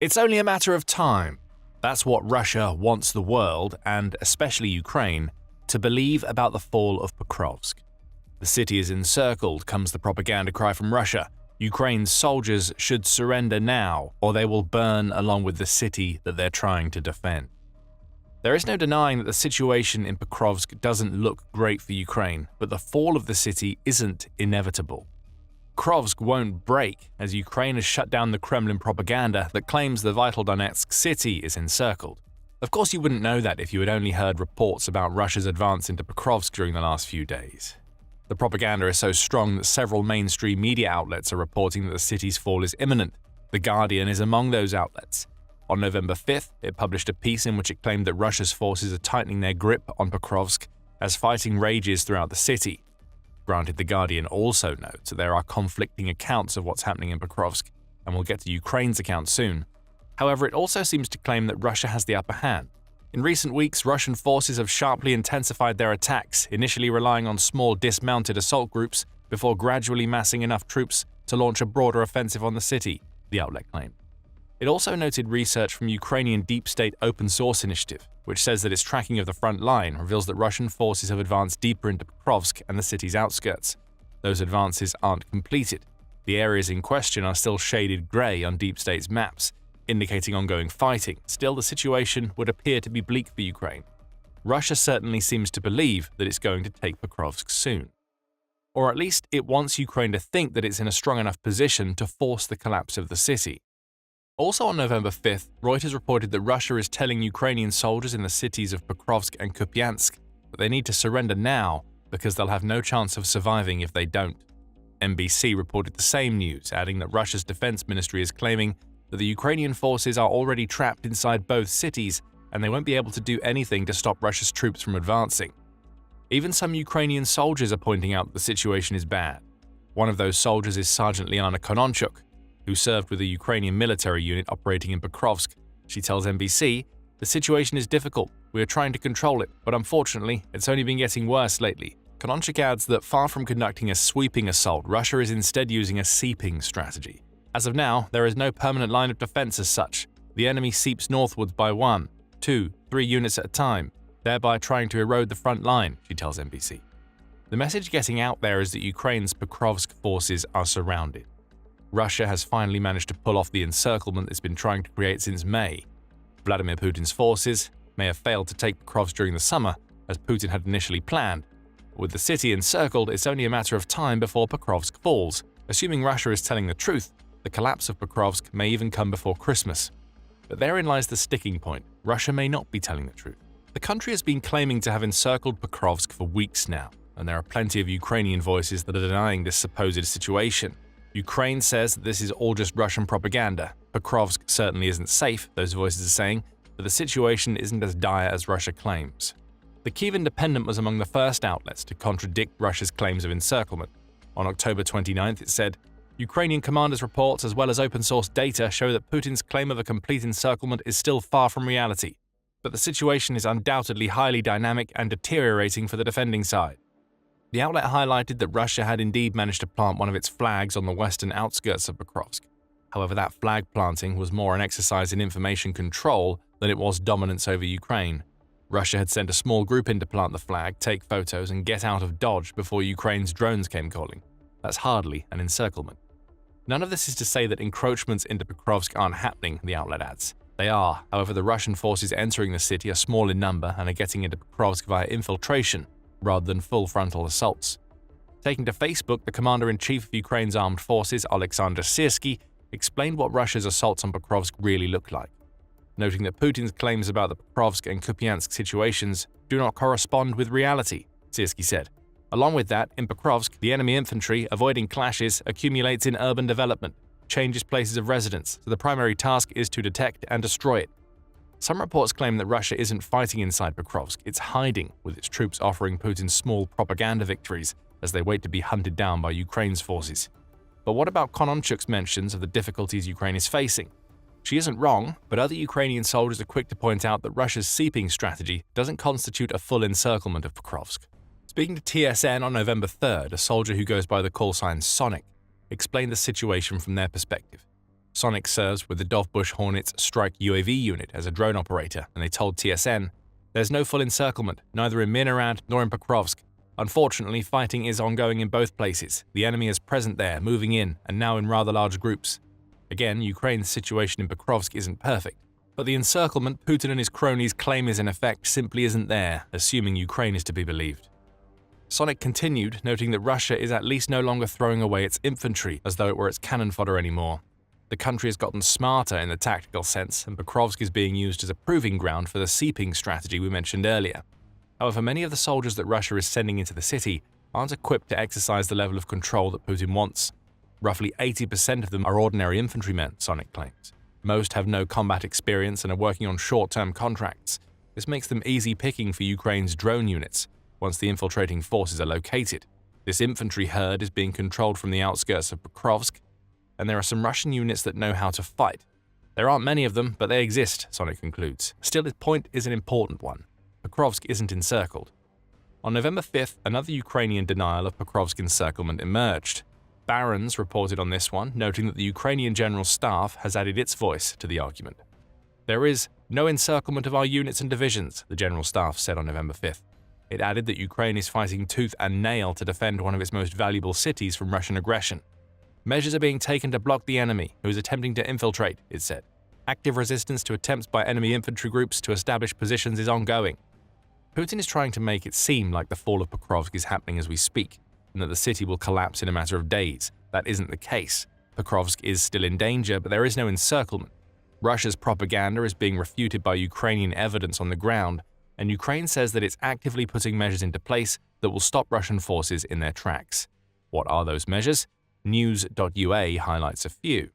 It's only a matter of time. That's what Russia wants the world, and especially Ukraine, to believe about the fall of Pokrovsk. The city is encircled, comes the propaganda cry from Russia. Ukraine's soldiers should surrender now, or they will burn along with the city that they're trying to defend. There is no denying that the situation in Pokrovsk doesn't look great for Ukraine, but the fall of the city isn't inevitable. Pokrovsk won't break, as Ukraine has shut down the Kremlin propaganda that claims the vital Donetsk city is encircled. Of course, you wouldn't know that if you had only heard reports about Russia's advance into Pokrovsk during the last few days. The propaganda is so strong that several mainstream media outlets are reporting that the city's fall is imminent. The Guardian is among those outlets. On November 5th, it published a piece in which it claimed that Russia's forces are tightening their grip on Pokrovsk as fighting rages throughout the city. Granted, The Guardian also notes that there are conflicting accounts of what's happening in Pokrovsk, and we'll get to Ukraine's account soon. However, it also seems to claim that Russia has the upper hand. In recent weeks, Russian forces have sharply intensified their attacks, initially relying on small dismounted assault groups before gradually massing enough troops to launch a broader offensive on the city, the outlet claimed. It also noted research from Ukrainian deep state open source initiative, which says that its tracking of the front line reveals that Russian forces have advanced deeper into Pokrovsk and the city's outskirts. Those advances aren't completed. The areas in question are still shaded grey on deep state's maps, indicating ongoing fighting. Still, the situation would appear to be bleak for Ukraine. Russia certainly seems to believe that it's going to take Pokrovsk soon. Or at least it wants Ukraine to think that it's in a strong enough position to force the collapse of the city. Also on November 5th, Reuters reported that Russia is telling Ukrainian soldiers in the cities of Pokrovsk and Kupiansk that they need to surrender now because they'll have no chance of surviving if they don't. NBC reported the same news, adding that Russia's defense ministry is claiming that the Ukrainian forces are already trapped inside both cities and they won't be able to do anything to stop Russia's troops from advancing. Even some Ukrainian soldiers are pointing out that the situation is bad. One of those soldiers is Sergeant Liana Kononchuk, who served with a Ukrainian military unit operating in Pokrovsk. She tells NBC, "The situation is difficult. We are trying to control it, but unfortunately, it's only been getting worse lately." Kononchuk adds that far from conducting a sweeping assault, Russia is instead using a seeping strategy. As of now, there is no permanent line of defense as such. The enemy seeps northwards by 1, 2, 3 units at a time, thereby trying to erode the front line, she tells NBC. The message getting out there is that Ukraine's Pokrovsk forces are surrounded. Russia has finally managed to pull off the encirclement it's been trying to create since May. Vladimir Putin's forces may have failed to take Pokrovsk during the summer, as Putin had initially planned. With the city encircled, it's only a matter of time before Pokrovsk falls. Assuming Russia is telling the truth, the collapse of Pokrovsk may even come before Christmas. But therein lies the sticking point. Russia may not be telling the truth. The country has been claiming to have encircled Pokrovsk for weeks now, and there are plenty of Ukrainian voices that are denying this supposed situation. Ukraine says that this is all just Russian propaganda. Pokrovsk certainly isn't safe, those voices are saying, but the situation isn't as dire as Russia claims. The Kyiv Independent was among the first outlets to contradict Russia's claims of encirclement. On October 29th, it said, "Ukrainian commanders' reports as well as open-source data show that Putin's claim of a complete encirclement is still far from reality, but the situation is undoubtedly highly dynamic and deteriorating for the defending side." The outlet highlighted that Russia had indeed managed to plant one of its flags on the western outskirts of Pokrovsk. However, that flag planting was more an exercise in information control than it was dominance over Ukraine. Russia had sent a small group in to plant the flag, take photos, and get out of Dodge before Ukraine's drones came calling. That's hardly an encirclement. None of this is to say that encroachments into Pokrovsk aren't happening, the outlet adds. They are, however, the Russian forces entering the city are small in number and are getting into Pokrovsk via infiltration, rather than full frontal assaults. Taking to Facebook, the commander-in-chief of Ukraine's armed forces, Alexander Syrsky, explained what Russia's assaults on Pokrovsk really look like, noting that Putin's claims about the Pokrovsk and Kupiansk situations do not correspond with reality, Syrsky said. Along with that, in Pokrovsk, the enemy infantry, avoiding clashes, accumulates in urban development, changes places of residence, so the primary task is to detect and destroy it. Some reports claim that Russia isn't fighting inside Pokrovsk, it's hiding, with its troops offering Putin small propaganda victories as they wait to be hunted down by Ukraine's forces. But what about Kononchuk's mentions of the difficulties Ukraine is facing? She isn't wrong, but other Ukrainian soldiers are quick to point out that Russia's seeping strategy doesn't constitute a full encirclement of Pokrovsk. Speaking to TSN on November 3rd, a soldier who goes by the call sign Sonic explained the situation from their perspective. Sonic serves with the Dovbush Hornets strike UAV unit as a drone operator, and they told TSN, "There's no full encirclement, neither in Minarad nor in Pokrovsk. Unfortunately, fighting is ongoing in both places. The enemy is present there, moving in, and now in rather large groups." Again, Ukraine's situation in Pokrovsk isn't perfect, but the encirclement Putin and his cronies claim is in effect simply isn't there, assuming Ukraine is to be believed. Sonic continued, noting that Russia is at least no longer throwing away its infantry as though it were its cannon fodder anymore. The country has gotten smarter in the tactical sense, and Pokrovsk is being used as a proving ground for the seeping strategy we mentioned earlier. However, many of the soldiers that Russia is sending into the city aren't equipped to exercise the level of control that Putin wants. Roughly 80% of them are ordinary infantrymen, Sonic claims. Most have no combat experience and are working on short-term contracts. This makes them easy picking for Ukraine's drone units once the infiltrating forces are located. This infantry herd is being controlled from the outskirts of Pokrovsk, and there are some Russian units that know how to fight. There aren't many of them, but they exist, Sonic concludes. Still, his point is an important one. Pokrovsk isn't encircled. On November 5th, another Ukrainian denial of Pokrovsk encirclement emerged. Barron's reported on this one, noting that the Ukrainian General Staff has added its voice to the argument. "There is no encirclement of our units and divisions," the General Staff said on November 5th. It added that Ukraine is fighting tooth and nail to defend one of its most valuable cities from Russian aggression. "Measures are being taken to block the enemy, who is attempting to infiltrate," it said. "Active resistance to attempts by enemy infantry groups to establish positions is ongoing." Putin is trying to make it seem like the fall of Pokrovsk is happening as we speak, and that the city will collapse in a matter of days. That isn't the case. Pokrovsk is still in danger, but there is no encirclement. Russia's propaganda is being refuted by Ukrainian evidence on the ground, and Ukraine says that it's actively putting measures into place that will stop Russian forces in their tracks. What are those measures? News.ua highlights a few.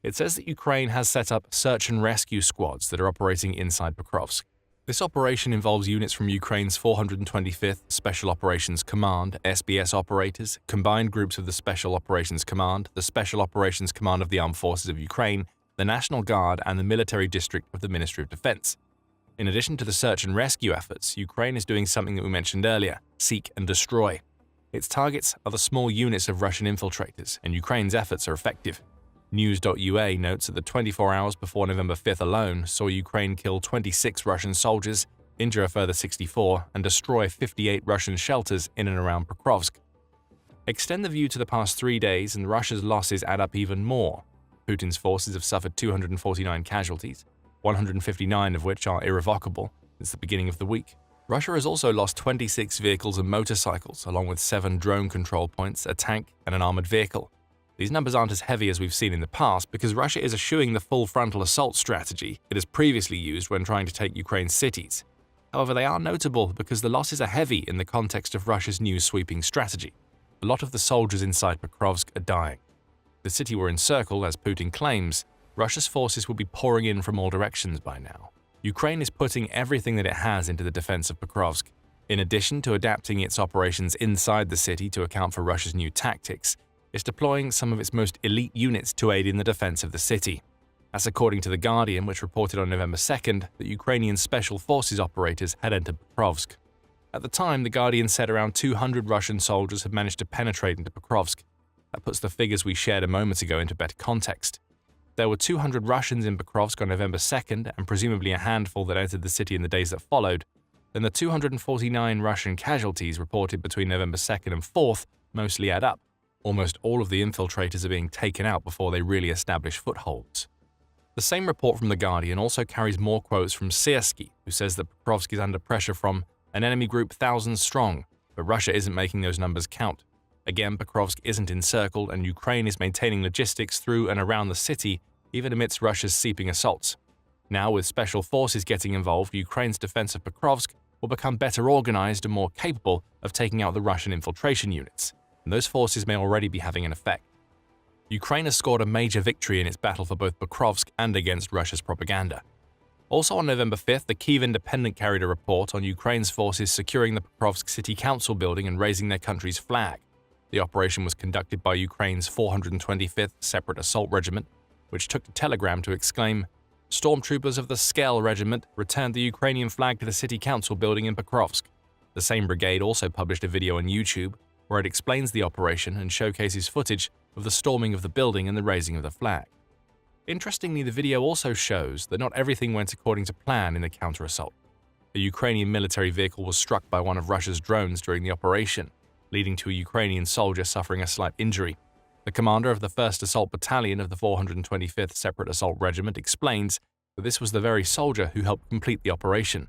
It says that Ukraine has set up search and rescue squads that are operating inside Pokrovsk. This operation involves units from Ukraine's 425th Special Operations Command, SBS operators, combined groups of the Special Operations Command, the Special Operations Command of the Armed Forces of Ukraine, the National Guard, and the Military District of the Ministry of Defense. In addition to the search and rescue efforts, Ukraine is doing something that we mentioned earlier: seek and destroy. Its targets are the small units of Russian infiltrators, and Ukraine's efforts are effective. News.ua notes that the 24 hours before November 5th alone saw Ukraine kill 26 Russian soldiers, injure a further 64, and destroy 58 Russian shelters in and around Pokrovsk. Extend the view to the past 3 days and Russia's losses add up even more. Putin's forces have suffered 249 casualties, 159 of which are irrevocable since the beginning of the week. Russia has also lost 26 vehicles and motorcycles, along with 7 drone control points, a tank, and an armored vehicle. These numbers aren't as heavy as we've seen in the past because Russia is eschewing the full frontal assault strategy it has previously used when trying to take Ukraine's cities. However, they are notable because the losses are heavy in the context of Russia's new sweeping strategy. A lot of the soldiers inside Pokrovsk are dying. If the city were encircled, as Putin claims, Russia's forces would be pouring in from all directions by now. Ukraine is putting everything that it has into the defense of Pokrovsk. In addition to adapting its operations inside the city to account for Russia's new tactics, it's deploying some of its most elite units to aid in the defense of the city. That's according to The Guardian, which reported on November 2nd that Ukrainian Special Forces operators had entered Pokrovsk. At the time, The Guardian said around 200 Russian soldiers had managed to penetrate into Pokrovsk. That puts the figures we shared a moment ago into better context. There were 200 Russians in Pokrovsk on November 2nd, and presumably a handful that entered the city in the days that followed. Then the 249 Russian casualties reported between November 2nd and 4th mostly add up. Almost all of the infiltrators are being taken out before they really establish footholds. The same report from The Guardian also carries more quotes from Siersky, who says that Pokrovsk is under pressure from an enemy group thousands strong, but Russia isn't making those numbers count. Again, Pokrovsk isn't encircled, and Ukraine is maintaining logistics through and around the city, even amidst Russia's seeping assaults. Now, with special forces getting involved, Ukraine's defense of Pokrovsk will become better organized and more capable of taking out the Russian infiltration units, and those forces may already be having an effect. Ukraine has scored a major victory in its battle for both Pokrovsk and against Russia's propaganda. Also on November 5th, the Kyiv Independent carried a report on Ukraine's forces securing the Pokrovsk City Council building and raising their country's flag. The operation was conducted by Ukraine's 425th Separate Assault Regiment, which took to Telegram to exclaim, "Stormtroopers of the Skel Regiment returned the Ukrainian flag to the City Council building in Pokrovsk." The same brigade also published a video on YouTube where it explains the operation and showcases footage of the storming of the building and the raising of the flag. Interestingly, the video also shows that not everything went according to plan in the counter-assault. A Ukrainian military vehicle was struck by one of Russia's drones during the operation, leading to a Ukrainian soldier suffering a slight injury. The commander of the 1st Assault Battalion of the 425th Separate Assault Regiment explains that this was the very soldier who helped complete the operation.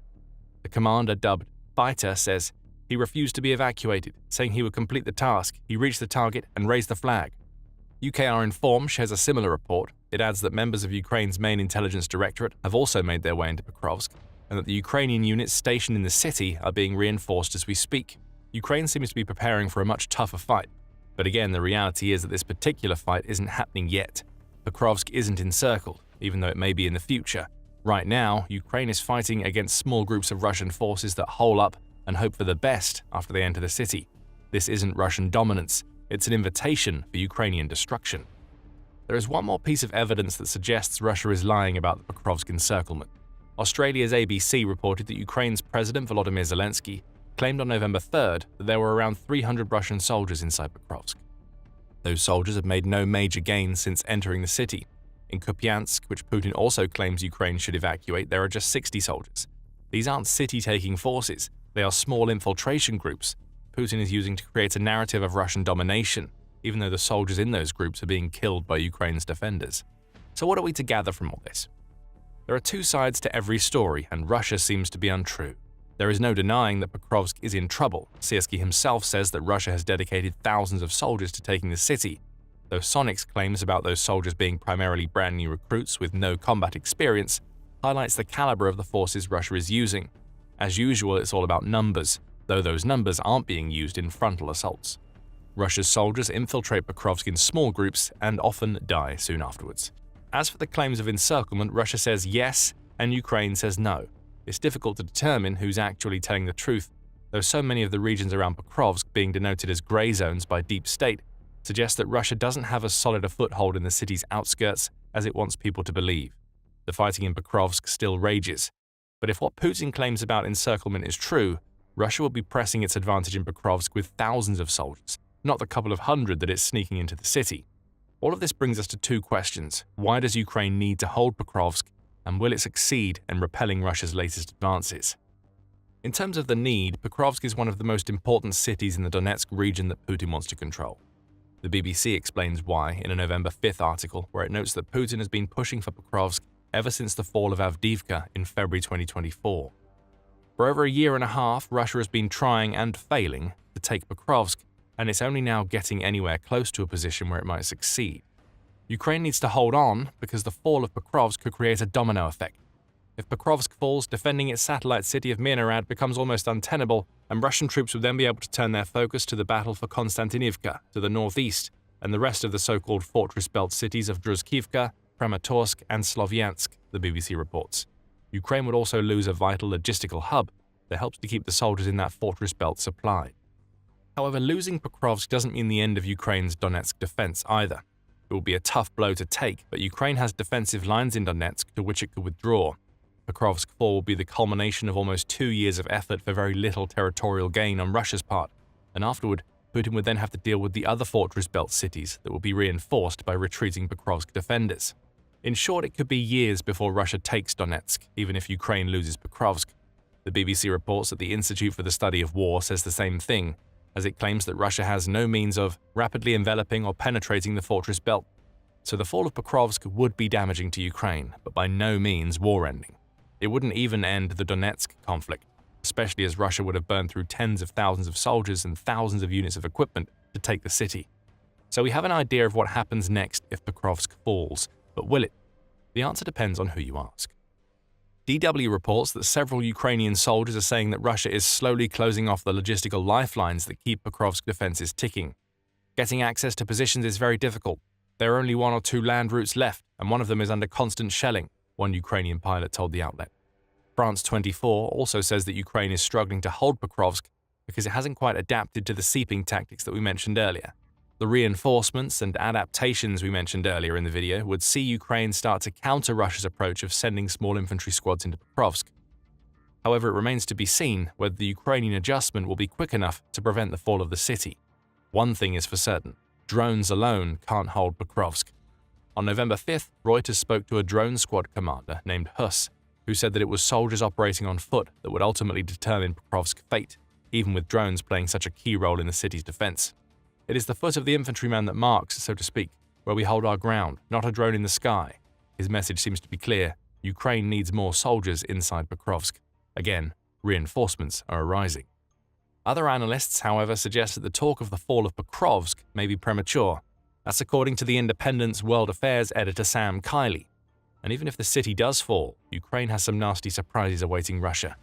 The commander, dubbed Fighter, says he refused to be evacuated, saying he would complete the task. He reached the target and raised the flag. UKR Inform shares a similar report. It adds that members of Ukraine's main intelligence directorate have also made their way into Pokrovsk, and that the Ukrainian units stationed in the city are being reinforced as we speak. Ukraine seems to be preparing for a much tougher fight. But again, the reality is that this particular fight isn't happening yet. Pokrovsk isn't encircled, even though it may be in the future. Right now, Ukraine is fighting against small groups of Russian forces that hole up and hope for the best after they enter the city. This isn't Russian dominance, it's an invitation for Ukrainian destruction. There is one more piece of evidence that suggests Russia is lying about the Pokrovsk encirclement. Australia's ABC reported that Ukraine's President Volodymyr Zelensky claimed on November 3rd that there were around 300 Russian soldiers inside Pokrovsk. Those soldiers have made no major gains since entering the city. In Kupiansk, which Putin also claims Ukraine should evacuate, there are just 60 soldiers. These aren't city-taking forces, they are small infiltration groups Putin is using to create a narrative of Russian domination, even though the soldiers in those groups are being killed by Ukraine's defenders. So what are we to gather from all this? There are two sides to every story, and Russia seems to be untrue. There is no denying that Pokrovsk is in trouble. Siersky himself says that Russia has dedicated thousands of soldiers to taking the city, though Sonik's claims about those soldiers being primarily brand new recruits with no combat experience highlights the caliber of the forces Russia is using. As usual, it's all about numbers, though those numbers aren't being used in frontal assaults. Russia's soldiers infiltrate Pokrovsk in small groups and often die soon afterwards. As for the claims of encirclement, Russia says yes and Ukraine says no. It's difficult to determine who's actually telling the truth, though so many of the regions around Pokrovsk being denoted as grey zones by Deep State suggest that Russia doesn't have as solid a foothold in the city's outskirts as it wants people to believe. The fighting in Pokrovsk still rages. But if what Putin claims about encirclement is true, Russia will be pressing its advantage in Pokrovsk with thousands of soldiers, not the couple of hundred that it's sneaking into the city. All of this brings us to two questions. Why does Ukraine need to hold Pokrovsk, and will it succeed in repelling Russia's latest advances? In terms of the need, Pokrovsk is one of the most important cities in the Donetsk region that Putin wants to control. The BBC explains why in a November 5th article, where it notes that Putin has been pushing for Pokrovsk ever since the fall of Avdiivka in February 2024. For over a year and a half, Russia has been trying and failing to take Pokrovsk, and it's only now getting anywhere close to a position where it might succeed. Ukraine needs to hold on because the fall of Pokrovsk could create a domino effect. If Pokrovsk falls, defending its satellite city of Mirnorad becomes almost untenable, and Russian troops would then be able to turn their focus to the battle for Konstantinivka to the northeast and the rest of the so-called fortress belt cities of Druzhkivka, Kramatorsk, and Slovyansk, the BBC reports. Ukraine would also lose a vital logistical hub that helps to keep the soldiers in that fortress belt supplied. However, losing Pokrovsk doesn't mean the end of Ukraine's Donetsk defense either. It will be a tough blow to take, but Ukraine has defensive lines in Donetsk to which it could withdraw. Pokrovsk fall will be the culmination of almost 2 years of effort for very little territorial gain on Russia's part, and afterward, Putin would then have to deal with the other fortress belt cities that will be reinforced by retreating Pokrovsk defenders. In short, it could be years before Russia takes Donetsk, even if Ukraine loses Pokrovsk. The BBC reports that the Institute for the Study of War says the same thing, as it claims that Russia has no means of rapidly enveloping or penetrating the fortress belt. So the fall of Pokrovsk would be damaging to Ukraine, but by no means war-ending. It wouldn't even end the Donetsk conflict, especially as Russia would have burned through tens of thousands of soldiers and thousands of units of equipment to take the city. So we have an idea of what happens next if Pokrovsk falls, but will it? The answer depends on who you ask. DW reports that several Ukrainian soldiers are saying that Russia is slowly closing off the logistical lifelines that keep Pokrovsk defenses ticking. Getting access to positions is very difficult. There are only 1 or 2 land routes left, and one of them is under constant shelling, one Ukrainian pilot told the outlet. France 24 also says that Ukraine is struggling to hold Pokrovsk because it hasn't quite adapted to the sieping tactics that we mentioned earlier. The reinforcements and adaptations we mentioned earlier in the video would see Ukraine start to counter Russia's approach of sending small infantry squads into Pokrovsk. However, it remains to be seen whether the Ukrainian adjustment will be quick enough to prevent the fall of the city. One thing is for certain, drones alone can't hold Pokrovsk. On November 5th, Reuters spoke to a drone squad commander named Huss, who said that it was soldiers operating on foot that would ultimately determine Pokrovsk's fate, even with drones playing such a key role in the city's defense. It is the foot of the infantryman that marks, so to speak, where we hold our ground, not a drone in the sky. His message seems to be clear. Ukraine needs more soldiers inside Pokrovsk. Again, reinforcements are arising. Other analysts, however, suggest that the talk of the fall of Pokrovsk may be premature. That's according to The Independent's World Affairs editor Sam Kiley. And even if the city does fall, Ukraine has some nasty surprises awaiting Russia.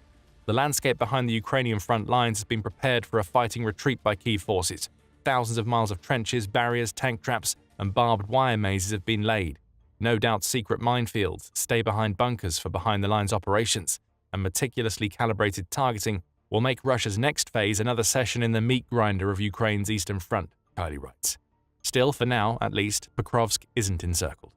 The landscape behind the Ukrainian front lines has been prepared for a fighting retreat by Kyiv forces. Thousands of miles of trenches, barriers, tank traps, and barbed wire mazes have been laid. No doubt secret minefields, stay-behind bunkers for behind-the-lines operations, and meticulously calibrated targeting will make Russia's next phase another session in the meat grinder of Ukraine's eastern front, Kiley writes. Still, for now, at least, Pokrovsk isn't encircled.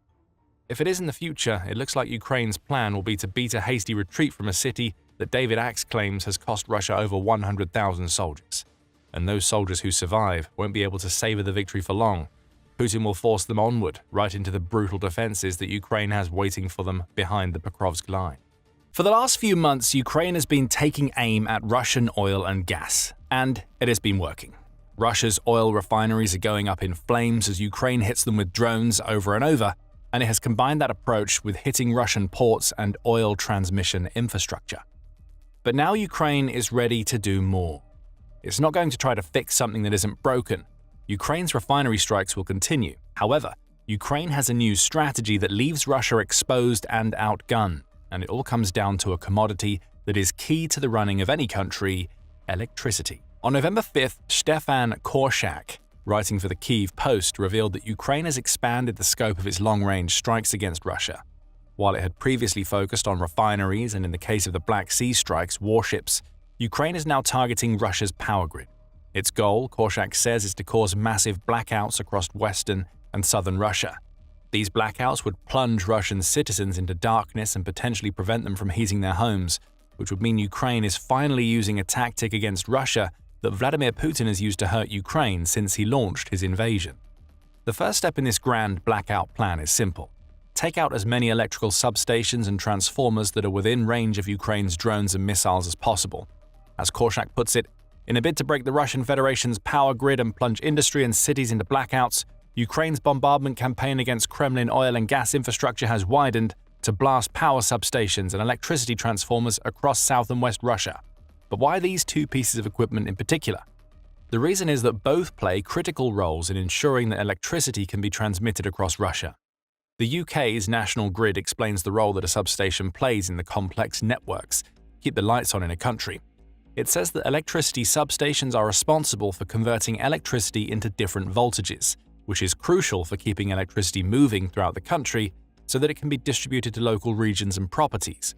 If it is in the future, it looks like Ukraine's plan will be to beat a hasty retreat from a city that David Axe claims has cost Russia over 100,000 soldiers. And those soldiers who survive won't be able to savor the victory for long. Putin will force them onward, right into the brutal defenses that Ukraine has waiting for them behind the Pokrovsk line. For the last few months, Ukraine has been taking aim at Russian oil and gas, and it has been working. Russia's oil refineries are going up in flames as Ukraine hits them with drones over and over, and it has combined that approach with hitting Russian ports and oil transmission infrastructure. But now Ukraine is ready to do more. It's not going to try to fix something that isn't broken. Ukraine's refinery strikes will continue. However, Ukraine has a new strategy that leaves Russia exposed and outgunned, and it all comes down to a commodity that is key to the running of any country: electricity. On November 5th, Stefan Korshak, writing for the Kyiv Post, revealed that Ukraine has expanded the scope of its long-range strikes against Russia. While it had previously focused on refineries and, in the case of the Black Sea strikes, warships, Ukraine is now targeting Russia's power grid. Its goal, Korshak says, is to cause massive blackouts across western and southern Russia. These blackouts would plunge Russian citizens into darkness and potentially prevent them from heating their homes, which would mean Ukraine is finally using a tactic against Russia that Vladimir Putin has used to hurt Ukraine since he launched his invasion. The first step in this grand blackout plan is simple. Take out as many electrical substations and transformers that are within range of Ukraine's drones and missiles as possible. As Korshak puts it, in a bid to break the Russian Federation's power grid and plunge industry and cities into blackouts, Ukraine's bombardment campaign against Kremlin oil and gas infrastructure has widened to blast power substations and electricity transformers across South and West Russia. But why these two pieces of equipment in particular? The reason is that both play critical roles in ensuring that electricity can be transmitted across Russia. The UK's national grid explains the role that a substation plays in the complex networks keep the lights on in a country. It says that electricity substations are responsible for converting electricity into different voltages, which is crucial for keeping electricity moving throughout the country so that it can be distributed to local regions and properties.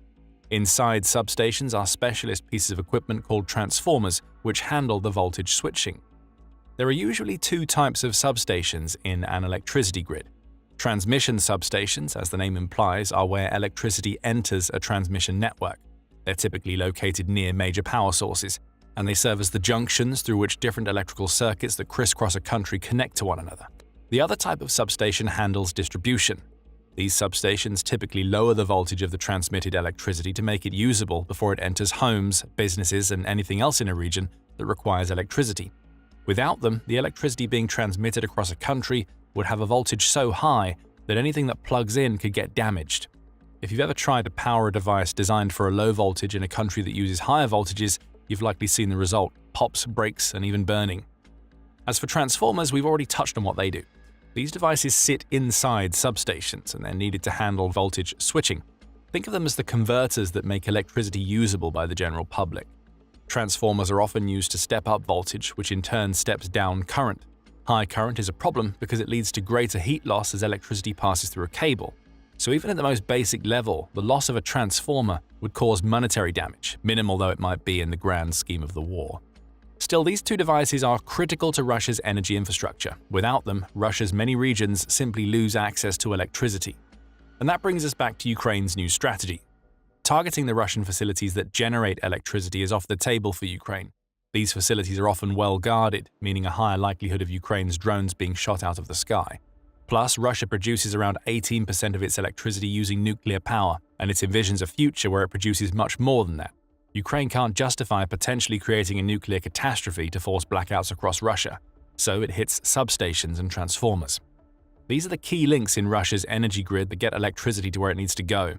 Inside substations are specialist pieces of equipment called transformers, which handle the voltage switching. There are usually two types of substations in an electricity grid. Transmission substations, as the name implies, are where electricity enters a transmission network. They're typically located near major power sources, and they serve as the junctions through which different electrical circuits that crisscross a country connect to one another. The other type of substation handles distribution. These substations typically lower the voltage of the transmitted electricity to make it usable before it enters homes, businesses, and anything else in a region that requires electricity. Without them, the electricity being transmitted across a country would have a voltage so high that anything that plugs in could get damaged. If you've ever tried to power a device designed for a low voltage in a country that uses higher voltages, you've likely seen the result: pops, breaks, and even burning. As for transformers, we've already touched on what they do. These devices sit inside substations and they're needed to handle voltage switching. Think of them as the converters that make electricity usable by the general public. Transformers are often used to step up voltage, which in turn steps down current. High current is a problem because it leads to greater heat loss as electricity passes through a cable. So even at the most basic level, the loss of a transformer would cause monetary damage, minimal though it might be in the grand scheme of the war. Still, these two devices are critical to Russia's energy infrastructure. Without them, Russia's many regions simply lose access to electricity. And that brings us back to Ukraine's new strategy. Targeting the Russian facilities that generate electricity is off the table for Ukraine. These facilities are often well guarded, meaning a higher likelihood of Ukraine's drones being shot out of the sky. Plus, Russia produces around 18% of its electricity using nuclear power, and it envisions a future where it produces much more than that. Ukraine can't justify potentially creating a nuclear catastrophe to force blackouts across Russia, so it hits substations and transformers. These are the key links in Russia's energy grid that get electricity to where it needs to go.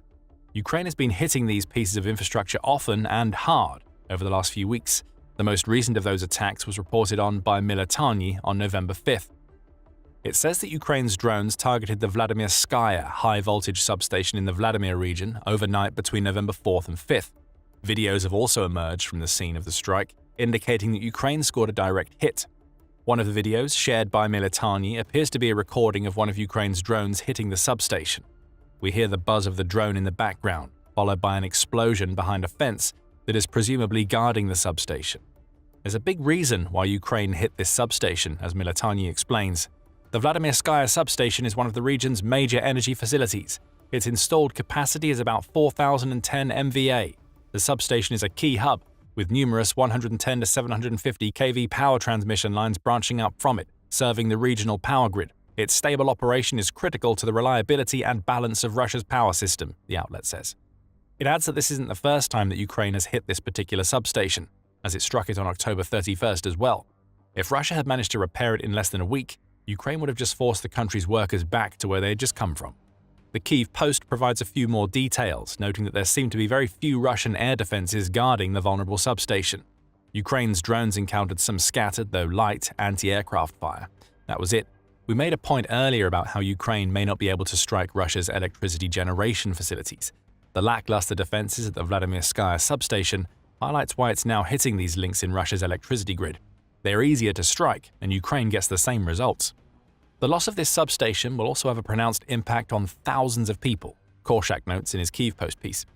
Ukraine has been hitting these pieces of infrastructure often and hard over the last few weeks. The most recent of those attacks was reported on by Military on November 5th. It says that Ukraine's drones targeted the Vladimirskaya high-voltage substation in the Vladimir region overnight between November 4th and 5th. Videos have also emerged from the scene of the strike, indicating that Ukraine scored a direct hit. One of the videos, shared by Military, appears to be a recording of one of Ukraine's drones hitting the substation. We hear the buzz of the drone in the background, followed by an explosion behind a fence that is presumably guarding the substation. There's a big reason why Ukraine hit this substation, as Military explains. The Vladimirskaya substation is one of the region's major energy facilities. Its installed capacity is about 4,010 MVA. The substation is a key hub, with numerous 110 to 750 kV power transmission lines branching up from it, serving the regional power grid. Its stable operation is critical to the reliability and balance of Russia's power system, the outlet says. It adds that this isn't the first time that Ukraine has hit this particular substation, as it struck it on October 31st as well. If Russia had managed to repair it in less than a week, Ukraine would have just forced the country's workers back to where they had just come from. The Kyiv Post provides a few more details, noting that there seem to be very few Russian air defenses guarding the vulnerable substation. Ukraine's drones encountered some scattered, though light, anti-aircraft fire. That was it. We made a point earlier about how Ukraine may not be able to strike Russia's electricity generation facilities. The lackluster defenses at the Vladimirskaya substation highlights why it's now hitting these links in Russia's electricity grid. They're easier to strike, and Ukraine gets the same results. The loss of this substation will also have a pronounced impact on thousands of people, Korshak notes in his Kyiv Post piece.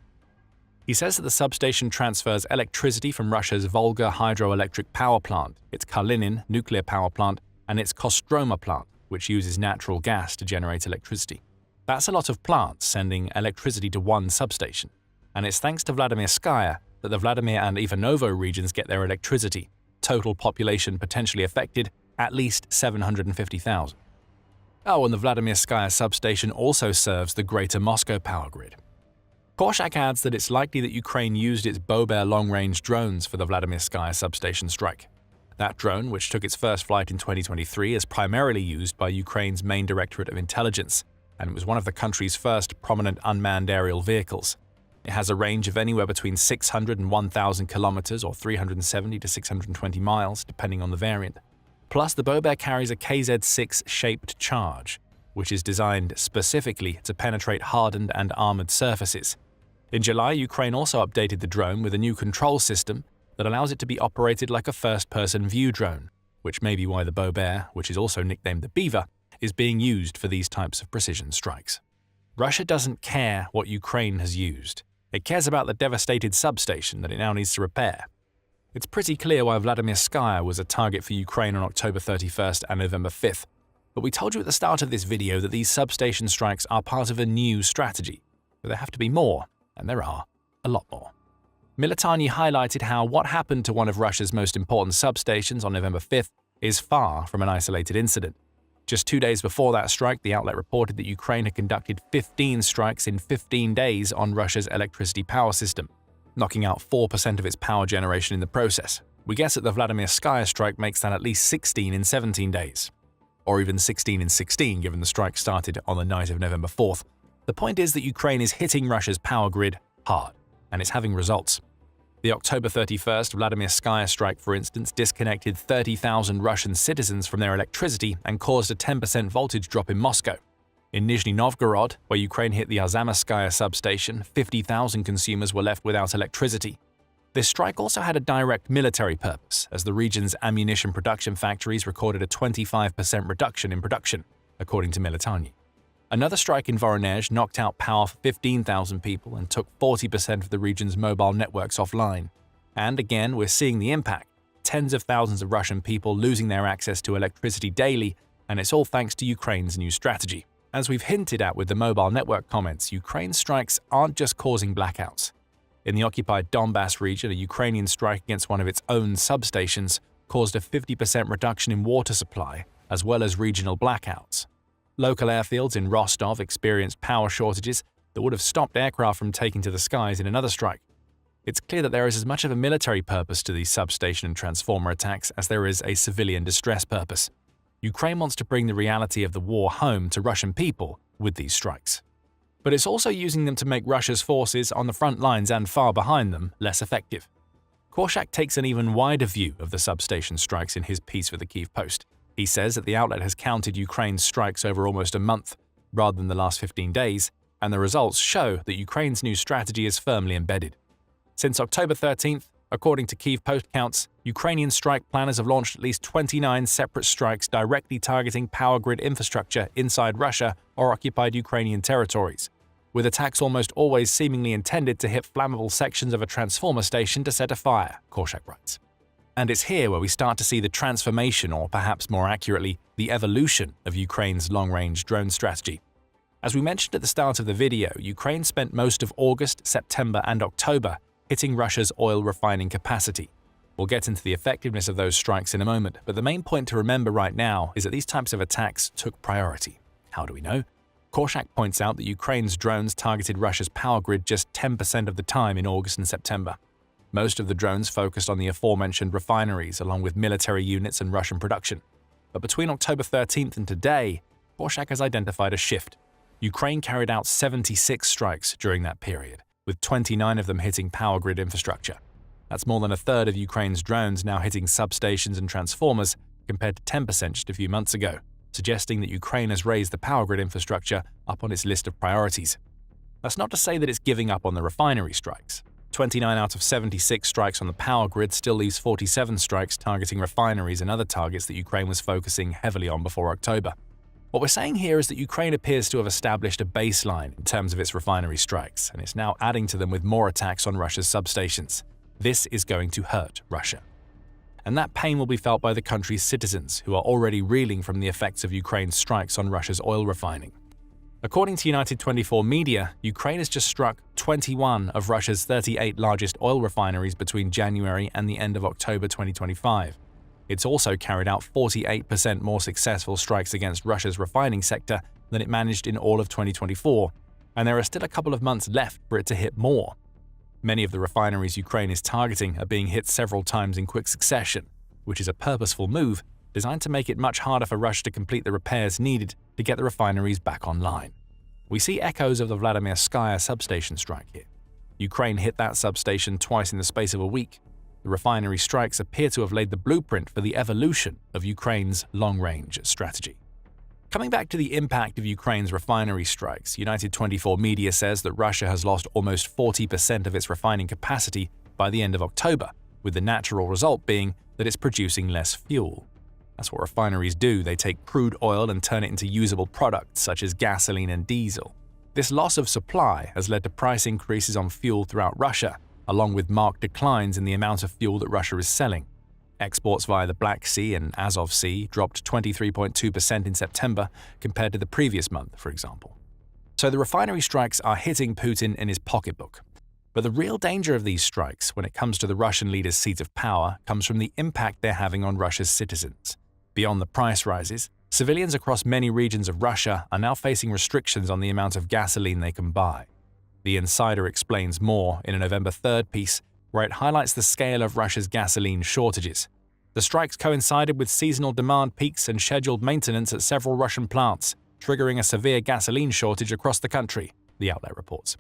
He says that the substation transfers electricity from Russia's Volga hydroelectric power plant, its Kalinin nuclear power plant, and its Kostroma plant, which uses natural gas to generate electricity. That's a lot of plants sending electricity to one substation, and it's thanks to Vladimirskaya that the Vladimir and Ivanovo regions get their electricity. Total population potentially affected, at least 750,000. Oh, and the Vladimirskaya substation also serves the greater Moscow power grid. Korshak adds that it's likely that Ukraine used its Bober long-range drones for the Vladimirskaya substation strike. That drone, which took its first flight in 2023, is primarily used by Ukraine's main Directorate of Intelligence, and it was one of the country's first prominent unmanned aerial vehicles. It has a range of anywhere between 600 and 1,000 kilometers or 370 to 620 miles, depending on the variant. Plus, the Bober carries a KZ-6-shaped charge, which is designed specifically to penetrate hardened and armored surfaces. In July, Ukraine also updated the drone with a new control system that allows it to be operated like a first-person view drone, which may be why the Bober, which is also nicknamed the Beaver, is being used for these types of precision strikes. Russia doesn't care what Ukraine has used. It cares about the devastated substation that it now needs to repair. It's pretty clear why Vladimirskaya was a target for Ukraine on October 31st and November 5th, but we told you at the start of this video that these substation strikes are part of a new strategy, but there have to be more, and there are a lot more. Military highlighted how what happened to one of Russia's most important substations on November 5th is far from an isolated incident. Just 2 days before that strike, the outlet reported that Ukraine had conducted 15 strikes in 15 days on Russia's electricity power system, knocking out 4% of its power generation in the process. We guess that the Vladimirskaya strike makes that at least 16 in 17 days. Or even 16 in 16, given the strike started on the night of November 4th. The point is that Ukraine is hitting Russia's power grid hard, and it's having results. The October 31st Vladimirskaya strike, for instance, disconnected 30,000 Russian citizens from their electricity and caused a 10% voltage drop in Moscow. In Nizhny Novgorod, where Ukraine hit the Arzamovskaya substation, 50,000 consumers were left without electricity. This strike also had a direct military purpose, as the region's ammunition production factories recorded a 25% reduction in production, according to Military. Another strike in Voronezh knocked out power for 15,000 people and took 40% of the region's mobile networks offline. And again, we're seeing the impact. Tens of thousands of Russian people losing their access to electricity daily, and it's all thanks to Ukraine's new strategy. As we've hinted at with the mobile network comments, Ukraine's strikes aren't just causing blackouts. In the occupied Donbass region, a Ukrainian strike against one of its own substations caused a 50% reduction in water supply, as well as regional blackouts. Local airfields in Rostov experienced power shortages that would have stopped aircraft from taking to the skies in another strike. It's clear that there is as much of a military purpose to these substation and transformer attacks as there is a civilian distress purpose. Ukraine wants to bring the reality of the war home to Russian people with these strikes. But it's also using them to make Russia's forces on the front lines and far behind them less effective. Korshak takes an even wider view of the substation strikes in his piece for the Kyiv Post. He says that the outlet has counted Ukraine's strikes over almost a month, rather than the last 15 days, and the results show that Ukraine's new strategy is firmly embedded. Since October 13th, according to Kyiv Post counts, Ukrainian strike planners have launched at least 29 separate strikes directly targeting power grid infrastructure inside Russia or occupied Ukrainian territories, with attacks almost always seemingly intended to hit flammable sections of a transformer station to set a fire, Korshak writes. And it's here where we start to see the transformation, or perhaps more accurately, the evolution of Ukraine's long-range drone strategy. As we mentioned at the start of the video, Ukraine spent most of August, September, and October hitting Russia's oil refining capacity. We'll get into the effectiveness of those strikes in a moment, but the main point to remember right now is that these types of attacks took priority. How do we know? Korshak points out that Ukraine's drones targeted Russia's power grid just 10% of the time in August and September. Most of the drones focused on the aforementioned refineries, along with military units and Russian production. But between October 13th and today, Korshak has identified a shift. Ukraine carried out 76 strikes during that period, with 29 of them hitting power grid infrastructure. That's more than a third of Ukraine's drones now hitting substations and transformers, compared to 10% just a few months ago, suggesting that Ukraine has raised the power grid infrastructure up on its list of priorities. That's not to say that it's giving up on the refinery strikes. 29 out of 76 strikes on the power grid still leaves 47 strikes targeting refineries and other targets that Ukraine was focusing heavily on before October. What we're saying here is that Ukraine appears to have established a baseline in terms of its refinery strikes, and it's now adding to them with more attacks on Russia's substations. This is going to hurt Russia. And that pain will be felt by the country's citizens, who are already reeling from the effects of Ukraine's strikes on Russia's oil refining. According to United 24 media, Ukraine has just struck 21 of Russia's 38 largest oil refineries between January and the end of October 2025. It's also carried out 48% more successful strikes against Russia's refining sector than it managed in all of 2024, and there are still a couple of months left for it to hit more. Many of the refineries Ukraine is targeting are being hit several times in quick succession, which is a purposeful move designed to make it much harder for Russia to complete the repairs needed to get the refineries back online. We see echoes of the Vladimirskaya substation strike here. Ukraine hit that substation twice in the space of a week. The refinery strikes appear to have laid the blueprint for the evolution of Ukraine's long-range strategy. Coming back to the impact of Ukraine's refinery strikes, United 24 media says that Russia has lost almost 40% of its refining capacity by the end of October, with the natural result being that it's producing less fuel. That's what refineries do. They take crude oil and turn it into usable products such as gasoline and diesel. This loss of supply has led to price increases on fuel throughout Russia, along with marked declines in the amount of fuel that Russia is selling. Exports via the Black Sea and Azov Sea dropped 23.2% in September compared to the previous month, for example. So the refinery strikes are hitting Putin in his pocketbook. But the real danger of these strikes, when it comes to the Russian leader's seat of power, comes from the impact they're having on Russia's citizens. Beyond the price rises, civilians across many regions of Russia are now facing restrictions on the amount of gasoline they can buy. The Insider explains more in a November 3rd piece, where it highlights the scale of Russia's gasoline shortages. The strikes coincided with seasonal demand peaks and scheduled maintenance at several Russian plants, triggering a severe gasoline shortage across the country, the outlet reports.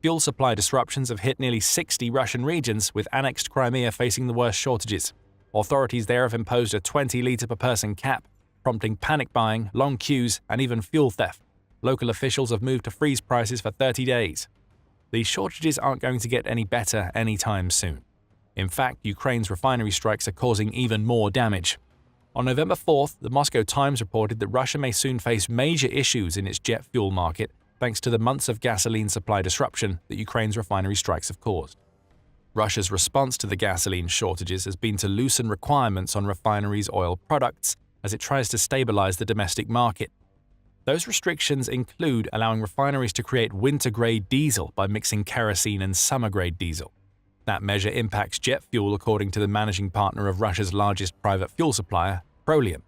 Fuel supply disruptions have hit nearly 60 Russian regions, with annexed Crimea facing the worst shortages. Authorities there have imposed a 20-litre per person cap, prompting panic buying, long queues, and even fuel theft. Local officials have moved to freeze prices for 30 days. These shortages aren't going to get any better anytime soon. In fact, Ukraine's refinery strikes are causing even more damage. On November 4th, the Moscow Times reported that Russia may soon face major issues in its jet fuel market thanks to the months of gasoline supply disruption that Ukraine's refinery strikes have caused. Russia's response to the gasoline shortages has been to loosen requirements on refineries' oil products as it tries to stabilize the domestic market. Those restrictions include allowing refineries to create winter-grade diesel by mixing kerosene and summer-grade diesel. That measure impacts jet fuel according to the managing partner of Russia's largest private fuel supplier, Petroleum.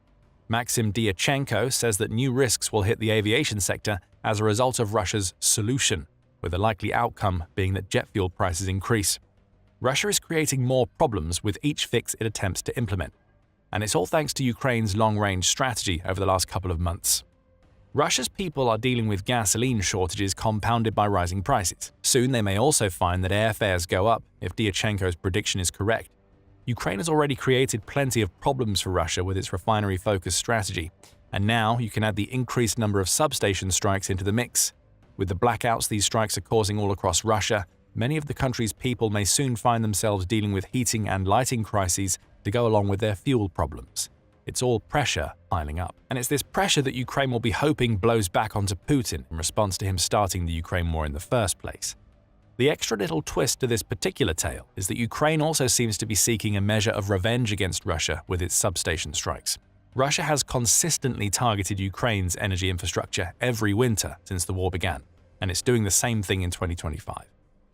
Maxim Dyachenko says that new risks will hit the aviation sector as a result of Russia's solution, with the likely outcome being that jet fuel prices increase. Russia is creating more problems with each fix it attempts to implement, and it's all thanks to Ukraine's long-range strategy over the last couple of months. Russia's people are dealing with gasoline shortages compounded by rising prices. Soon they may also find that airfares go up if Dyachenko's prediction is correct. Ukraine has already created plenty of problems for Russia with its refinery-focused strategy, and now you can add the increased number of substation strikes into the mix. With the blackouts these strikes are causing all across Russia, many of the country's people may soon find themselves dealing with heating and lighting crises to go along with their fuel problems. It's all pressure piling up. And it's this pressure that Ukraine will be hoping blows back onto Putin in response to him starting the Ukraine war in the first place. The extra little twist to this particular tale is that Ukraine also seems to be seeking a measure of revenge against Russia with its substation strikes. Russia has consistently targeted Ukraine's energy infrastructure every winter since the war began, and it's doing the same thing in 2025.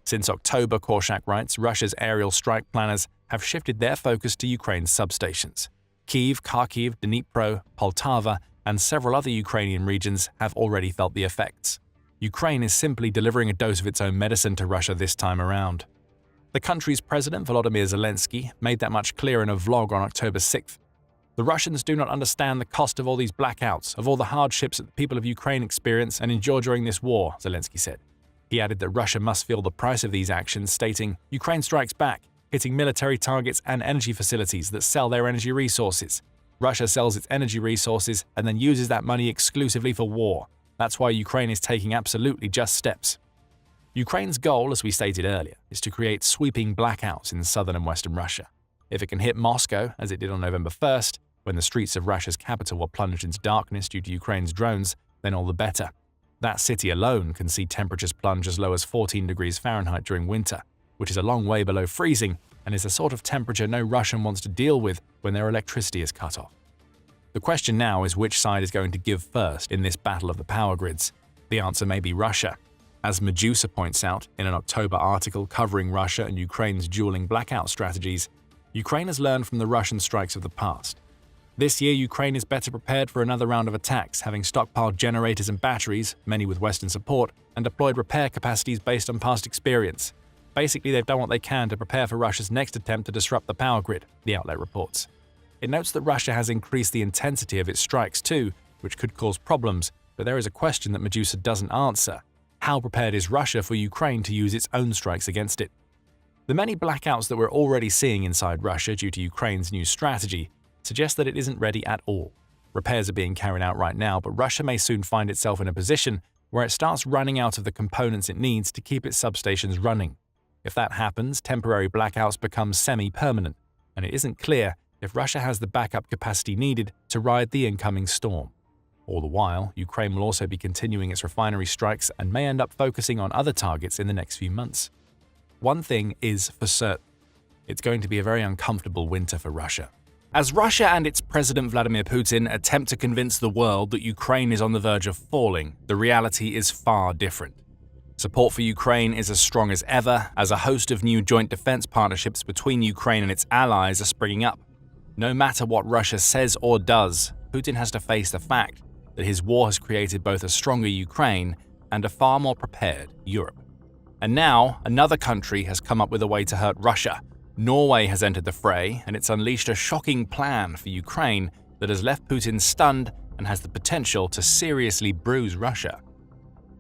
Since October, Korshak writes, Russia's aerial strike planners have shifted their focus to Ukraine's substations. Kyiv, Kharkiv, Dnipro, Poltava, and several other Ukrainian regions have already felt the effects. Ukraine is simply delivering a dose of its own medicine to Russia this time around. The country's president, Volodymyr Zelensky, made that much clear in a vlog on October 6th. The Russians do not understand the cost of all these blackouts, of all the hardships that the people of Ukraine experience and endure during this war, Zelensky said. He added that Russia must feel the price of these actions, stating, Ukraine strikes back, hitting military targets and energy facilities that sell their energy resources. Russia sells its energy resources and then uses that money exclusively for war. That's why Ukraine is taking absolutely just steps. Ukraine's goal, as we stated earlier, is to create sweeping blackouts in southern and western Russia. If it can hit Moscow, as it did on November 1st, when the streets of Russia's capital were plunged into darkness due to Ukraine's drones, then all the better. That city alone can see temperatures plunge as low as 14 degrees Fahrenheit during winter, which is a long way below freezing and is the sort of temperature no Russian wants to deal with when their electricity is cut off. The question now is which side is going to give first in this battle of the power grids. The answer may be Russia. As Medusa points out in an October article covering Russia and Ukraine's dueling blackout strategies, Ukraine has learned from the Russian strikes of the past. This year, Ukraine is better prepared for another round of attacks, having stockpiled generators and batteries, many with Western support, and deployed repair capacities based on past experience. Basically, they've done what they can to prepare for Russia's next attempt to disrupt the power grid, the outlet reports. It notes that Russia has increased the intensity of its strikes too, which could cause problems, but there is a question that Medusa doesn't answer. How prepared is Russia for Ukraine to use its own strikes against it? The many blackouts that we're already seeing inside Russia due to Ukraine's new strategy suggest that it isn't ready at all. Repairs are being carried out right now, but Russia may soon find itself in a position where it starts running out of the components it needs to keep its substations running. If that happens, temporary blackouts become semi-permanent, and it isn't clear if Russia has the backup capacity needed to ride the incoming storm. All the while, Ukraine will also be continuing its refinery strikes and may end up focusing on other targets in the next few months. One thing is for certain. It's going to be a very uncomfortable winter for Russia. As Russia and its President Vladimir Putin attempt to convince the world that Ukraine is on the verge of falling, the reality is far different. Support for Ukraine is as strong as ever, as a host of new joint defense partnerships between Ukraine and its allies are springing up. No matter what Russia says or does, Putin has to face the fact that his war has created both a stronger Ukraine and a far more prepared Europe. And now, another country has come up with a way to hurt Russia. Norway has entered the fray, and it's unleashed a shocking plan for Ukraine that has left Putin stunned and has the potential to seriously bruise Russia.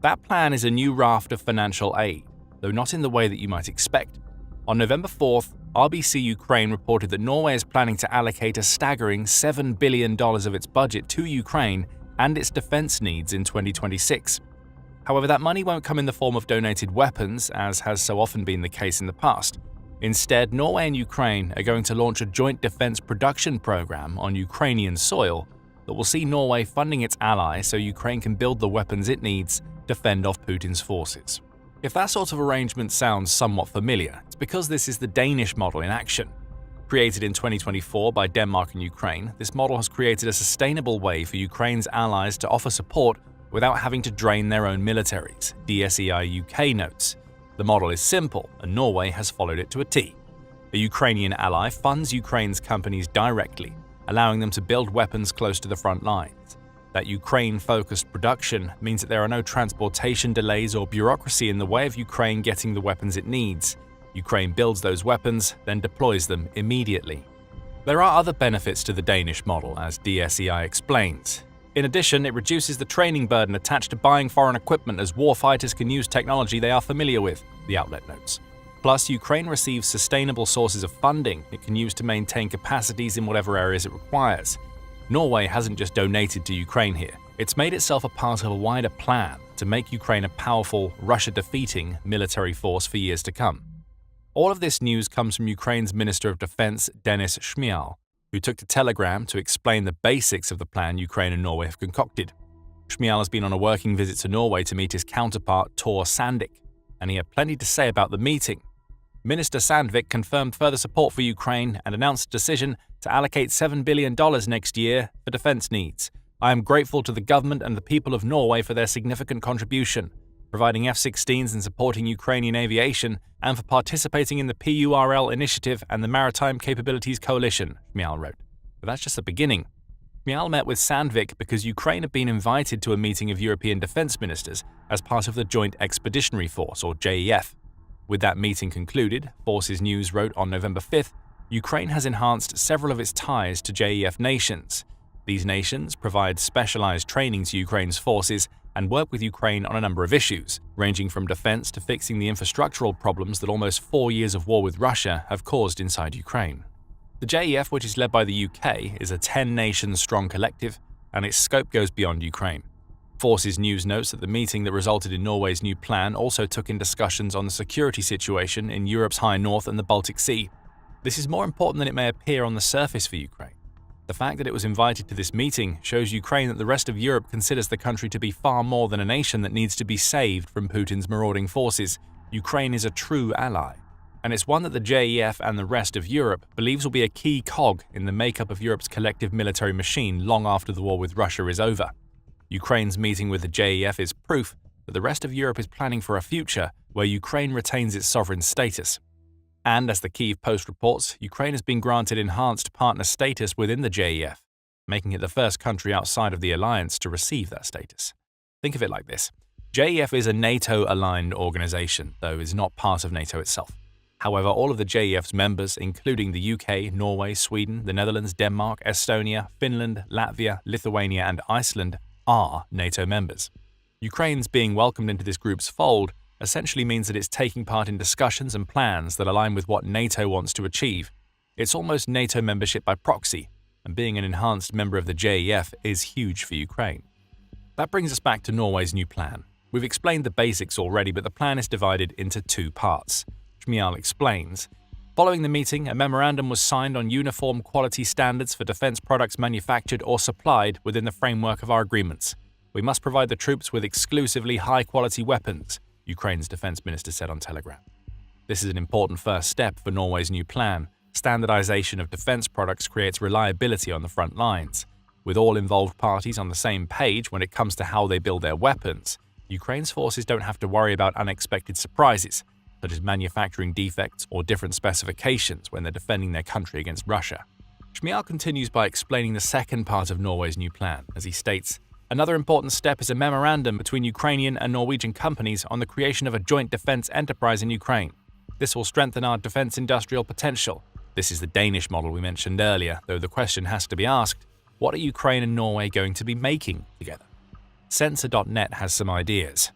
That plan is a new raft of financial aid, though not in the way that you might expect. On November 4th, RBC Ukraine reported that Norway is planning to allocate a staggering $7 billion of its budget to Ukraine and its defense needs in 2026. However, that money won't come in the form of donated weapons, as has so often been the case in the past. Instead, Norway and Ukraine are going to launch a joint defense production program on Ukrainian soil that will see Norway funding its ally so Ukraine can build the weapons it needs to fend off Putin's forces. If that sort of arrangement sounds somewhat familiar, it's because this is the Danish model in action. Created in 2024 by Denmark and Ukraine, this model has created a sustainable way for Ukraine's allies to offer support without having to drain their own militaries, DSEI UK notes. The model is simple, and Norway has followed it to a T. A Ukrainian ally funds Ukraine's companies directly, allowing them to build weapons close to the front lines. That Ukraine-focused production means that there are no transportation delays or bureaucracy in the way of Ukraine getting the weapons it needs. Ukraine builds those weapons, then deploys them immediately. There are other benefits to the Danish model, as DSEI explains. In addition, it reduces the training burden attached to buying foreign equipment as warfighters can use technology they are familiar with, the outlet notes. Plus, Ukraine receives sustainable sources of funding it can use to maintain capacities in whatever areas it requires. Norway hasn't just donated to Ukraine here. It's made itself a part of a wider plan to make Ukraine a powerful, Russia-defeating military force for years to come. All of this news comes from Ukraine's Minister of Defense, Denis Shmyhal, who took to Telegram to explain the basics of the plan Ukraine and Norway have concocted. Shmyhal has been on a working visit to Norway to meet his counterpart Tor Sandvik, and he had plenty to say about the meeting. Minister Sandvik confirmed further support for Ukraine and announced a decision to allocate $7 billion next year for defense needs. I am grateful to the government and the people of Norway for their significant contribution, providing F-16s and supporting Ukrainian aviation, and for participating in the PURL initiative and the Maritime Capabilities Coalition, Shmyhal wrote. But that's just the beginning. Shmyhal met with Sandvik because Ukraine had been invited to a meeting of European defense ministers as part of the Joint Expeditionary Force, or JEF. With that meeting concluded, Forces News wrote on November 5th, Ukraine has enhanced several of its ties to JEF nations. These nations provide specialized training to Ukraine's forces and work with Ukraine on a number of issues, ranging from defense to fixing the infrastructural problems that almost 4 years of war with Russia have caused inside Ukraine. The JEF, which is led by the UK, is a 10-nation-strong collective, and its scope goes beyond Ukraine. Forces News notes that the meeting that resulted in Norway's new plan also took in discussions on the security situation in Europe's high north and the Baltic Sea. This is more important than it may appear on the surface for Ukraine. The fact that it was invited to this meeting shows Ukraine that the rest of Europe considers the country to be far more than a nation that needs to be saved from Putin's marauding forces. Ukraine is a true ally, and it's one that the JEF and the rest of Europe believes will be a key cog in the makeup of Europe's collective military machine long after the war with Russia is over. Ukraine's meeting with the JEF is proof that the rest of Europe is planning for a future where Ukraine retains its sovereign status. And as the Kyiv Post reports, Ukraine has been granted enhanced partner status within the JEF, making it the first country outside of the alliance to receive that status. Think of it like this. JEF is a NATO-aligned organization, though is not part of NATO itself. However, all of the JEF's members, including the UK, Norway, Sweden, the Netherlands, Denmark, Estonia, Finland, Latvia, Lithuania, and Iceland, are NATO members. Ukraine's being welcomed into this group's fold essentially means that it's taking part in discussions and plans that align with what NATO wants to achieve. It's almost NATO membership by proxy, and being an enhanced member of the JEF is huge for Ukraine. That brings us back to Norway's new plan. We've explained the basics already, but the plan is divided into two parts. Shmyhal explains, following the meeting, a memorandum was signed on uniform quality standards for defense products manufactured or supplied within the framework of our agreements. We must provide the troops with exclusively high-quality weapons, Ukraine's defense minister said on Telegram. This is an important first step for Norway's new plan. Standardization of defense products creates reliability on the front lines. With all involved parties on the same page when it comes to how they build their weapons, Ukraine's forces don't have to worry about unexpected surprises, such as manufacturing defects or different specifications when they're defending their country against Russia. Shmyhal continues by explaining the second part of Norway's new plan, as he states, another important step is a memorandum between Ukrainian and Norwegian companies on the creation of a joint defense enterprise in Ukraine. This will strengthen our defense industrial potential. This is the Danish model we mentioned earlier, though the question has to be asked, what are Ukraine and Norway going to be making together? Censor.net has some ideas.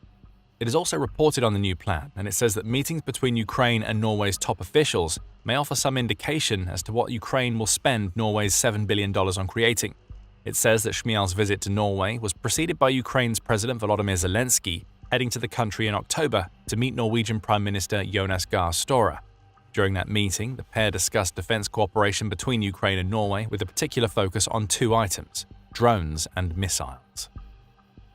It is also reported on the new plan, and it says that meetings between Ukraine and Norway's top officials may offer some indication as to what Ukraine will spend Norway's $7 billion on creating. It says that Shmyhal's visit to Norway was preceded by Ukraine's President Volodymyr Zelensky heading to the country in October to meet Norwegian Prime Minister Jonas Gahr Støre. During that meeting, the pair discussed defense cooperation between Ukraine and Norway with a particular focus on two items: drones and missiles.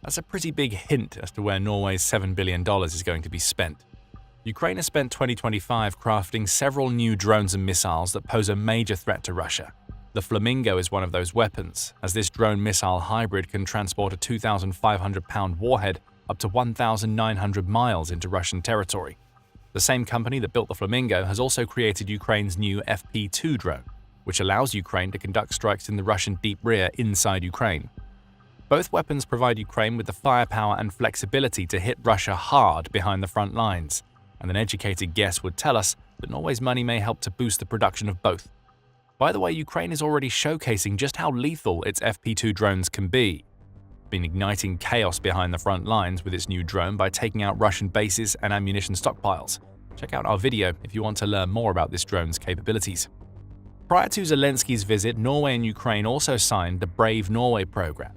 That's a pretty big hint as to where Norway's $7 billion is going to be spent. Ukraine has spent 2025 crafting several new drones and missiles that pose a major threat to Russia. The Flamingo is one of those weapons, as this drone-missile hybrid can transport a 2,500-pound warhead up to 1,900 miles into Russian territory. The same company that built the Flamingo has also created Ukraine's new FP2 drone. which allows Ukraine to conduct strikes in the Russian deep rear inside Ukraine. Both weapons provide Ukraine with the firepower and flexibility to hit Russia hard behind the front lines, and an educated guess would tell us that Norway's money may help to boost the production of both. By the way, Ukraine is already showcasing just how lethal its FP2 drones can be. It's been igniting chaos behind the front lines with its new drone by taking out Russian bases and ammunition stockpiles. Check out our video if you want to learn more about this drone's capabilities. Prior to Zelensky's visit, Norway and Ukraine also signed the Brave Norway program.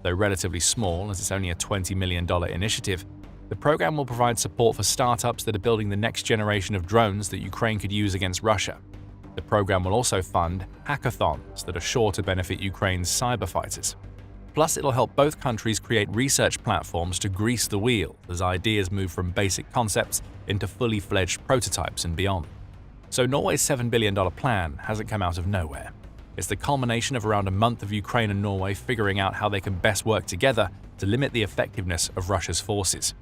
Though relatively small, as it's only a $20 million initiative, the program will provide support for startups that are building the next generation of drones that Ukraine could use against Russia. The program will also fund hackathons that are sure to benefit Ukraine's cyber fighters. Plus, it'll help both countries create research platforms to grease the wheel as ideas move from basic concepts into fully fledged prototypes and beyond. So Norway's $7 billion plan hasn't come out of nowhere. It's the culmination of around a month of Ukraine and Norway figuring out how they can best work together to limit the effectiveness of Russia's forces.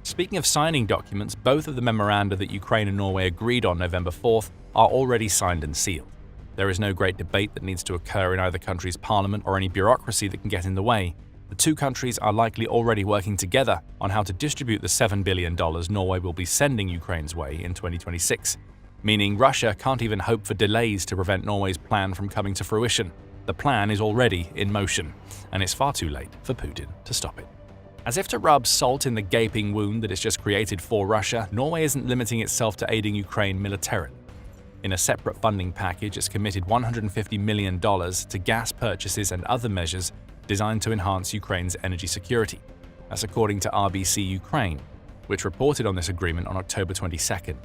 Speaking of signing documents, both of the memoranda that Ukraine and Norway agreed on November 4th are already signed and sealed. There is no great debate that needs to occur in either country's parliament or any bureaucracy that can get in the way. The two countries are likely already working together on how to distribute the $7 billion Norway will be sending Ukraine's way in 2026. Meaning Russia can't even hope for delays to prevent Norway's plan from coming to fruition. The plan is already in motion, and it's far too late for Putin to stop it. As if to rub salt in the gaping wound that it's just created for Russia, Norway isn't limiting itself to aiding Ukraine militarily. In a separate funding package, it's committed $150 million to gas purchases and other measures designed to enhance Ukraine's energy security. That's according to RBC Ukraine, which reported on this agreement on October 22nd.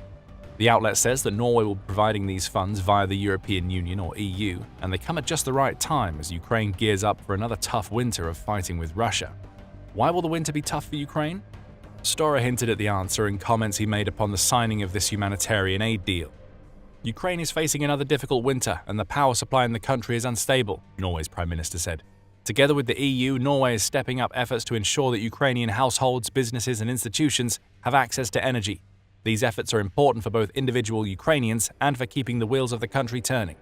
The outlet says that Norway will be providing these funds via the European Union or EU, and they come at just the right time as Ukraine gears up for another tough winter of fighting with Russia. Why will the winter be tough for Ukraine? Storer hinted at the answer in comments he made upon the signing of this humanitarian aid deal. Ukraine is facing another difficult winter, and the power supply in the country is unstable, Norway's Prime Minister said. Together with the EU, Norway is stepping up efforts to ensure that Ukrainian households, businesses, and institutions have access to energy. These efforts are important for both individual Ukrainians and for keeping the wheels of the country turning.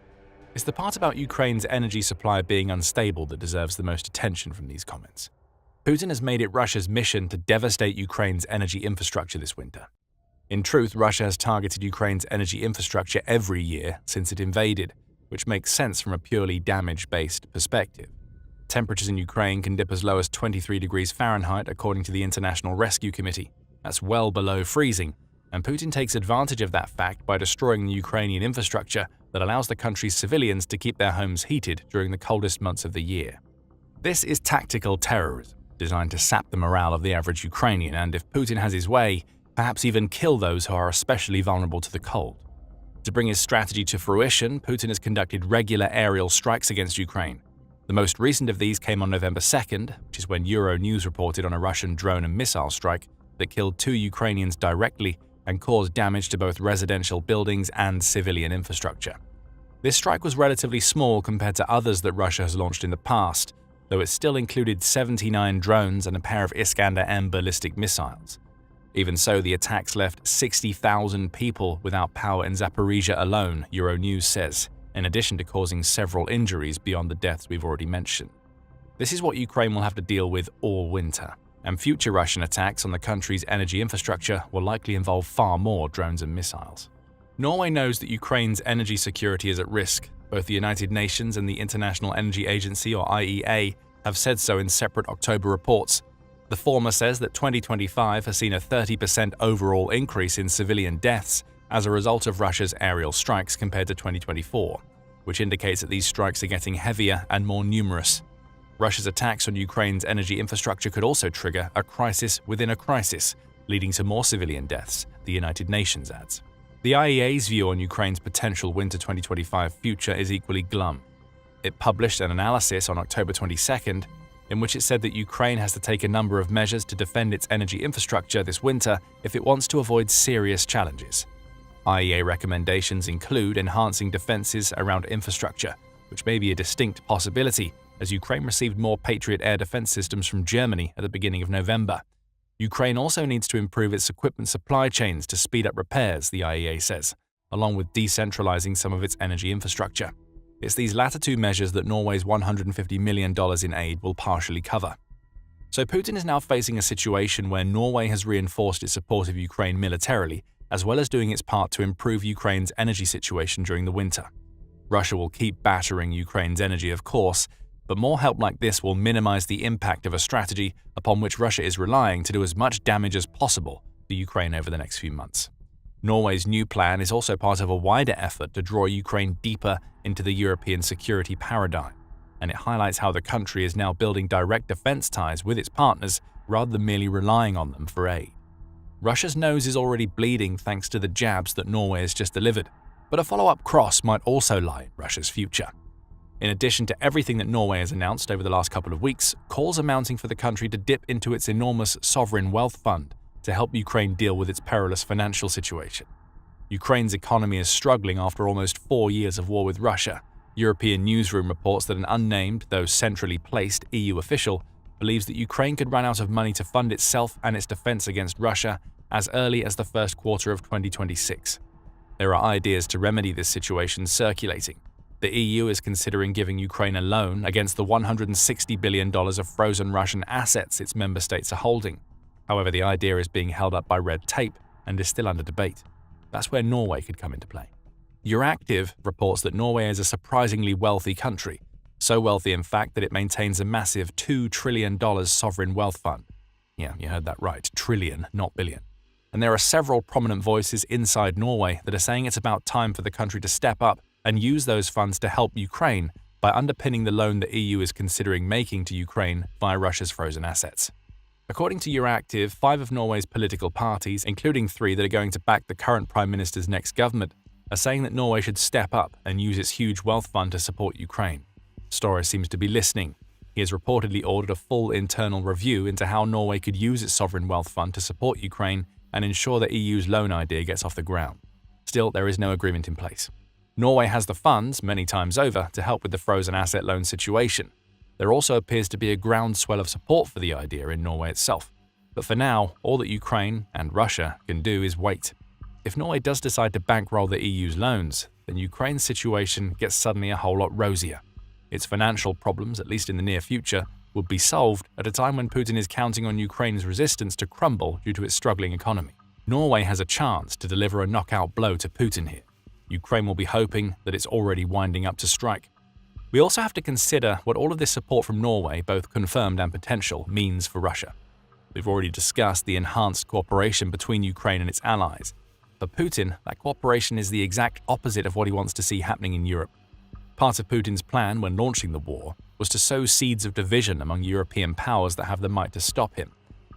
It's the part about Ukraine's energy supply being unstable that deserves the most attention from these comments. Putin has made it Russia's mission to devastate Ukraine's energy infrastructure this winter. In truth, Russia has targeted Ukraine's energy infrastructure every year since it invaded, which makes sense from a purely damage-based perspective. Temperatures in Ukraine can dip as low as 23 degrees Fahrenheit according to the International Rescue Committee. That's well below freezing, and Putin takes advantage of that fact by destroying the Ukrainian infrastructure that allows the country's civilians to keep their homes heated during the coldest months of the year. This is tactical terrorism, designed to sap the morale of the average Ukrainian and, if Putin has his way, perhaps even kill those who are especially vulnerable to the cold. To bring his strategy to fruition, Putin has conducted regular aerial strikes against Ukraine. The most recent of these came on November 2nd, which is when Euronews reported on a Russian drone and missile strike that killed 2 Ukrainians directly and caused damage to both residential buildings and civilian infrastructure. This strike was relatively small compared to others that Russia has launched in the past, though it still included 79 drones and a pair of Iskander-M ballistic missiles. Even so, the attacks left 60,000 people without power in Zaporizhia alone, Euronews says, in addition to causing several injuries beyond the deaths we've already mentioned. This is what Ukraine will have to deal with all winter, and future Russian attacks on the country's energy infrastructure will likely involve far more drones and missiles. Norway knows that Ukraine's energy security is at risk. Both the United Nations and the International Energy Agency, or IEA, have said so in separate October reports. The former says that 2025 has seen a 30% overall increase in civilian deaths as a result of Russia's aerial strikes compared to 2024, which indicates that these strikes are getting heavier and more numerous. Russia's attacks on Ukraine's energy infrastructure could also trigger a crisis within a crisis, leading to more civilian deaths, the United Nations adds. The IEA's view on Ukraine's potential winter 2025 future is equally glum. It published an analysis on October 22nd in which it said that Ukraine has to take a number of measures to defend its energy infrastructure this winter if it wants to avoid serious challenges. IEA recommendations include enhancing defenses around infrastructure, which may be a distinct possibility as Ukraine received more Patriot air defense systems from Germany at the beginning of November. Ukraine also needs to improve its equipment supply chains to speed up repairs, the IEA says, along with decentralizing some of its energy infrastructure. It's these latter two measures that Norway's $150 million in aid will partially cover. So Putin is now facing a situation where Norway has reinforced its support of Ukraine militarily, as well as doing its part to improve Ukraine's energy situation during the winter. Russia will keep battering Ukraine's energy, of course, but more help like this will minimize the impact of a strategy upon which Russia is relying to do as much damage as possible to Ukraine over the next few months. Norway's new plan is also part of a wider effort to draw Ukraine deeper into the European security paradigm, and it highlights how the country is now building direct defense ties with its partners rather than merely relying on them for aid. Russia's nose is already bleeding thanks to the jabs that Norway has just delivered, but a follow-up cross might also lie in Russia's future. In addition to everything that Norway has announced over the last couple of weeks, calls are mounting for the country to dip into its enormous sovereign wealth fund to help Ukraine deal with its perilous financial situation. Ukraine's economy is struggling after almost 4 years of war with Russia. European newsroom reports that an unnamed, though centrally placed, EU official believes that Ukraine could run out of money to fund itself and its defense against Russia as early as the first quarter of 2026. There are ideas to remedy this situation circulating. The EU is considering giving Ukraine a loan against the $160 billion of frozen Russian assets its member states are holding. However, the idea is being held up by red tape and is still under debate. That's where Norway could come into play. Euractiv reports that Norway is a surprisingly wealthy country, so wealthy in fact that it maintains a massive $2 trillion sovereign wealth fund. Yeah, you heard that right, trillion, not billion. And there are several prominent voices inside Norway that are saying it's about time for the country to step up and use those funds to help Ukraine by underpinning the loan the EU is considering making to Ukraine via Russia's frozen assets. According to Euractiv, 5 of Norway's political parties, including 3 that are going to back the current Prime Minister's next government, are saying that Norway should step up and use its huge wealth fund to support Ukraine. Stories seems to be listening. He has reportedly ordered a full internal review into how Norway could use its sovereign wealth fund to support Ukraine and ensure the EU's loan idea gets off the ground. Still, there is no agreement in place. Norway has the funds, many times over, to help with the frozen asset loan situation. There also appears to be a groundswell of support for the idea in Norway itself. But for now, all that Ukraine and Russia can do is wait. If Norway does decide to bankroll the EU's loans, then Ukraine's situation gets suddenly a whole lot rosier. Its financial problems, at least in the near future, would be solved at a time when Putin is counting on Ukraine's resistance to crumble due to its struggling economy. Norway has a chance to deliver a knockout blow to Putin here. Ukraine will be hoping that it's already winding up to strike. We also have to consider what all of this support from Norway, both confirmed and potential, means for Russia. We've already discussed the enhanced cooperation between Ukraine and its allies. For Putin, that cooperation is the exact opposite of what he wants to see happening in Europe. Part of Putin's plan when launching the war was to sow seeds of division among European powers that have the might to stop him.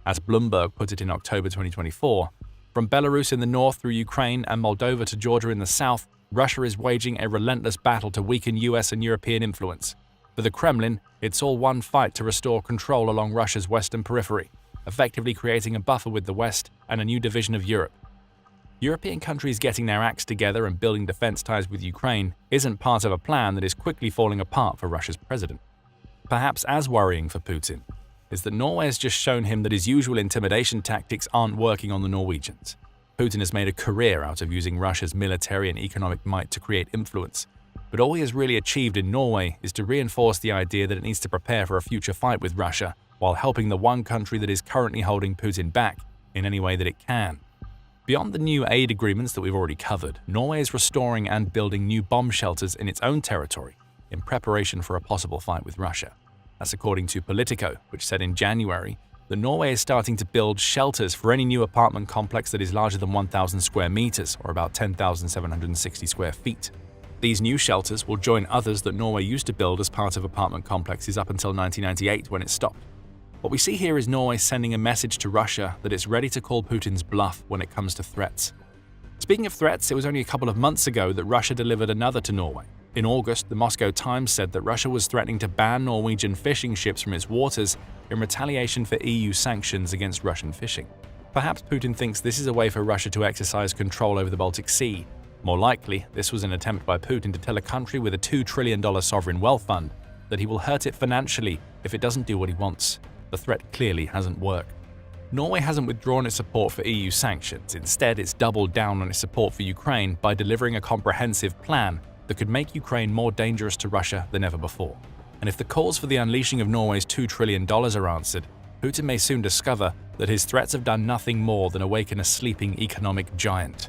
As Bloomberg put it in October 2024, from Belarus in the north through Ukraine and Moldova to Georgia in the south, Russia is waging a relentless battle to weaken US and European influence. For the Kremlin, it's all one fight to restore control along Russia's western periphery, effectively creating a buffer with the West and a new division of Europe. European countries getting their acts together and building defense ties with Ukraine isn't part of a plan that is quickly falling apart for Russia's president. Perhaps as worrying for Putin is that Norway has just shown him that his usual intimidation tactics aren't working on the Norwegians. Putin has made a career out of using Russia's military and economic might to create influence, but all he has really achieved in Norway is to reinforce the idea that it needs to prepare for a future fight with Russia while helping the one country that is currently holding Putin back in any way that it can. Beyond the new aid agreements that we've already covered, Norway is restoring and building new bomb shelters in its own territory in preparation for a possible fight with Russia. That's according to Politico, which said in January that Norway is starting to build shelters for any new apartment complex that is larger than 1,000 square meters, or about 10,760 square feet. These new shelters will join others that Norway used to build as part of apartment complexes up until 1998 when it stopped. What we see here is Norway sending a message to Russia that it's ready to call Putin's bluff when it comes to threats. Speaking of threats, it was only a couple of months ago that Russia delivered another to Norway. In August, the Moscow Times said that Russia was threatening to ban Norwegian fishing ships from its waters in retaliation for EU sanctions against Russian fishing. Perhaps Putin thinks this is a way for Russia to exercise control over the Baltic Sea. More likely, this was an attempt by Putin to tell a country with a $2 trillion sovereign wealth fund that he will hurt it financially if it doesn't do what he wants. The threat clearly hasn't worked. Norway hasn't withdrawn its support for EU sanctions. Instead, it's doubled down on its support for Ukraine by delivering a comprehensive plan that could make Ukraine more dangerous to Russia than ever before. And if the calls for the unleashing of Norway's $2 trillion are answered, Putin may soon discover that his threats have done nothing more than awaken a sleeping economic giant.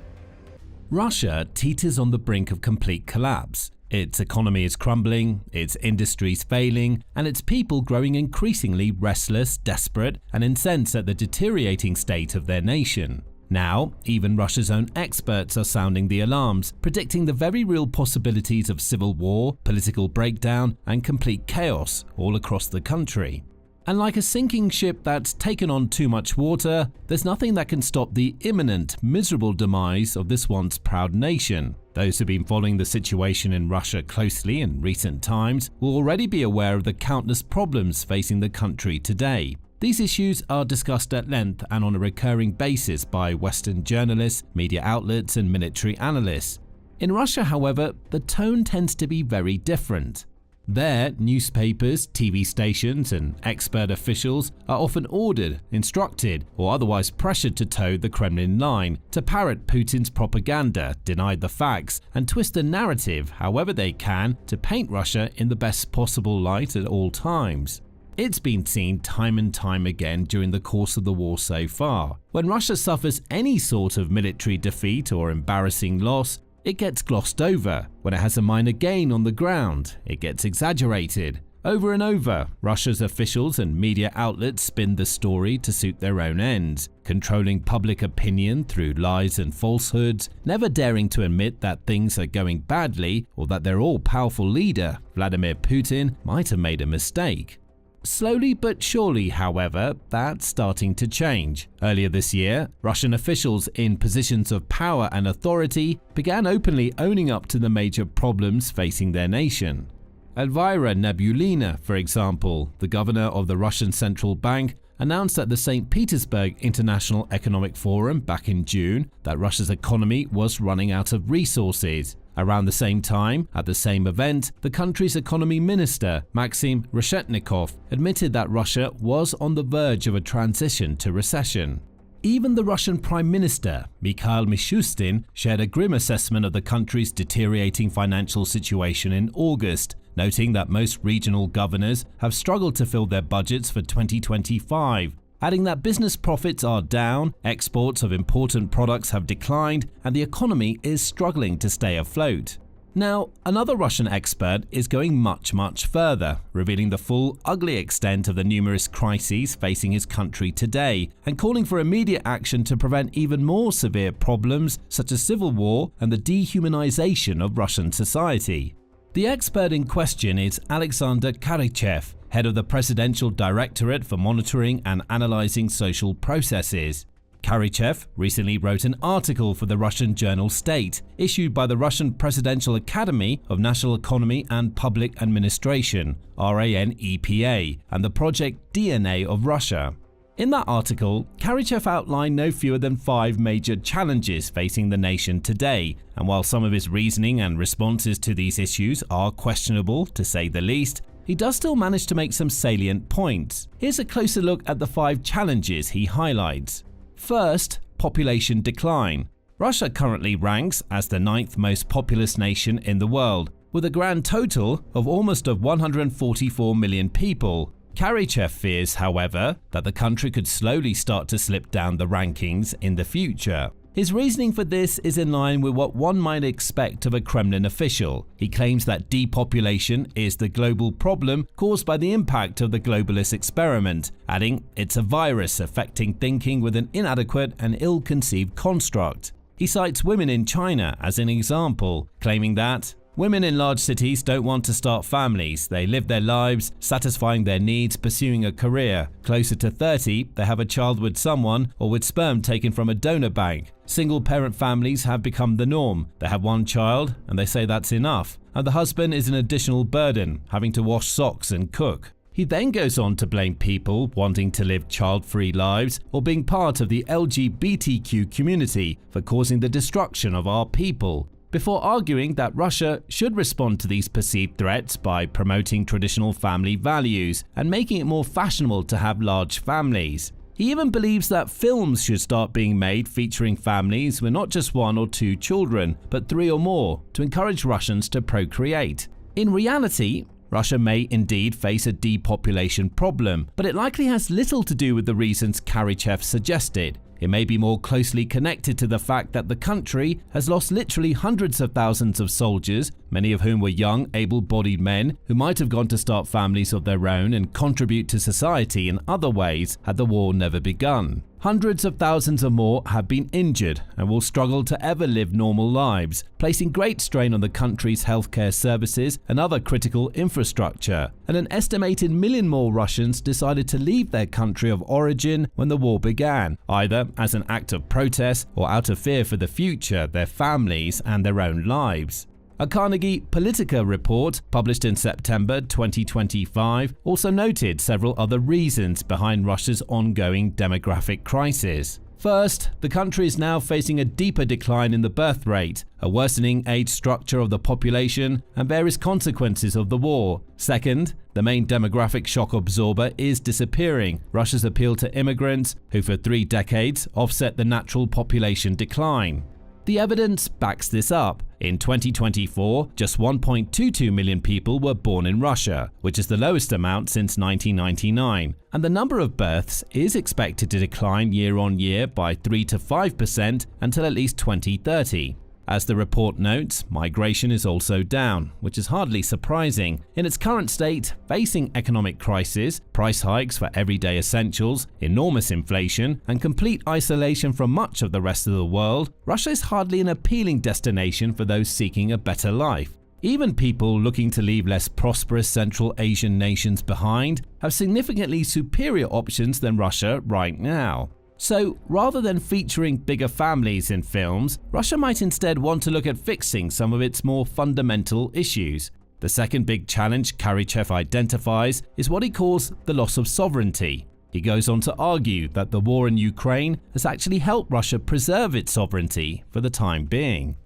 Russia teeters on the brink of complete collapse. Its economy is crumbling, its industries failing, and its people growing increasingly restless, desperate, and incensed at the deteriorating state of their nation. Now, even Russia's own experts are sounding the alarms, predicting the very real possibilities of civil war, political breakdown, and complete chaos all across the country. And like a sinking ship that's taken on too much water, there's nothing that can stop the imminent, miserable demise of this once proud nation. Those who've been following the situation in Russia closely in recent times will already be aware of the countless problems facing the country today. These issues are discussed at length and on a recurring basis by Western journalists, media outlets, and military analysts. In Russia, however, the tone tends to be very different. There, newspapers, TV stations, and expert officials are often ordered, instructed, or otherwise pressured to toe the Kremlin line, to parrot Putin's propaganda, deny the facts, and twist the narrative however they can to paint Russia in the best possible light at all times. It's been seen time and time again during the course of the war so far. When Russia suffers any sort of military defeat or embarrassing loss, it gets glossed over. When it has a minor gain on the ground, it gets exaggerated. Over and over, Russia's officials and media outlets spin the story to suit their own ends, controlling public opinion through lies and falsehoods, never daring to admit that things are going badly or that their all-powerful leader, Vladimir Putin, might have made a mistake. Slowly but surely, however, that's starting to change. Earlier this year, Russian officials in positions of power and authority began openly owning up to the major problems facing their nation. Elvira Nabiullina, for example, the governor of the Russian Central Bank, announced at the St. Petersburg International Economic Forum back in June that Russia's economy was running out of resources. Around the same time, at the same event, the country's economy minister, Maxim Reshetnikov, admitted that Russia was on the verge of a transition to recession. Even the Russian Prime Minister, Mikhail Mishustin, shared a grim assessment of the country's deteriorating financial situation in August, noting that most regional governors have struggled to fill their budgets for 2025, adding that business profits are down, exports of important products have declined, and the economy is struggling to stay afloat. Now, another Russian expert is going much further, revealing the full, ugly extent of the numerous crises facing his country today, and calling for immediate action to prevent even more severe problems such as civil war and the dehumanization of Russian society. The expert in question is Alexander Karichev, head of the Presidential Directorate for Monitoring and Analyzing Social Processes. Karichev recently wrote an article for the Russian journal State, issued by the Russian Presidential Academy of National Economy and Public Administration, RANEPA, and the project DNA of Russia. In that article, Karichev outlined no fewer than 5 major challenges facing the nation today, and while some of his reasoning and responses to these issues are questionable, to say the least, he does still manage to make some salient points. Here's a closer look at the 5 challenges he highlights. First, population decline. Russia currently ranks as the 9th most populous nation in the world, with a grand total of almost 144 million people. Karichev fears, however, that the country could slowly start to slip down the rankings in the future. His reasoning for this is in line with what one might expect of a Kremlin official. He claims that depopulation is the global problem caused by the impact of the globalist experiment, adding it's a virus affecting thinking with an inadequate and ill-conceived construct. He cites women in China as an example, claiming that women in large cities don't want to start families. They live their lives, satisfying their needs, pursuing a career. Closer to 30, they have a child with someone or with sperm taken from a donor bank. Single-parent families have become the norm. They have one child and they say that's enough. And the husband is an additional burden, having to wash socks and cook. He then goes on to blame people wanting to live child-free lives or being part of the LGBTQ community for causing the destruction of our people, before arguing that Russia should respond to these perceived threats by promoting traditional family values and making it more fashionable to have large families. He even believes that films should start being made featuring families with not just 1 or 2 children, but 3 or more, to encourage Russians to procreate. In reality, Russia may indeed face a depopulation problem, but it likely has little to do with the reasons Kyiv suggested. It may be more closely connected to the fact that the country has lost literally hundreds of thousands of soldiers, many of whom were young, able-bodied men who might have gone to start families of their own and contribute to society in other ways had the war never begun. Hundreds of thousands or more have been injured and will struggle to ever live normal lives, placing great strain on the country's healthcare services and other critical infrastructure. And an estimated 1 million more Russians decided to leave their country of origin when the war began, either as an act of protest or out of fear for the future, their families, and their own lives. A Carnegie Politica report published in September 2025 also noted several other reasons behind Russia's ongoing demographic crisis. First, the country is now facing a deeper decline in the birth rate, a worsening age structure of the population, and various consequences of the war. Second, the main demographic shock absorber is disappearing, Russia's appeal to immigrants, who for 3 decades offset the natural population decline. The evidence backs this up. In 2024, just 1.22 million people were born in Russia, which is the lowest amount since 1999, and the number of births is expected to decline year on year by 3 to 5% until at least 2030. As the report notes, migration is also down, which is hardly surprising. In its current state, facing economic crisis, price hikes for everyday essentials, enormous inflation, and complete isolation from much of the rest of the world, Russia is hardly an appealing destination for those seeking a better life. Even people looking to leave less prosperous Central Asian nations behind have significantly superior options than Russia right now. So, rather than featuring bigger families in films, Russia might instead want to look at fixing some of its more fundamental issues. The second big challenge Kyiv identifies is what he calls the loss of sovereignty. He goes on to argue that the war in Ukraine has actually helped Russia preserve its sovereignty for the time being.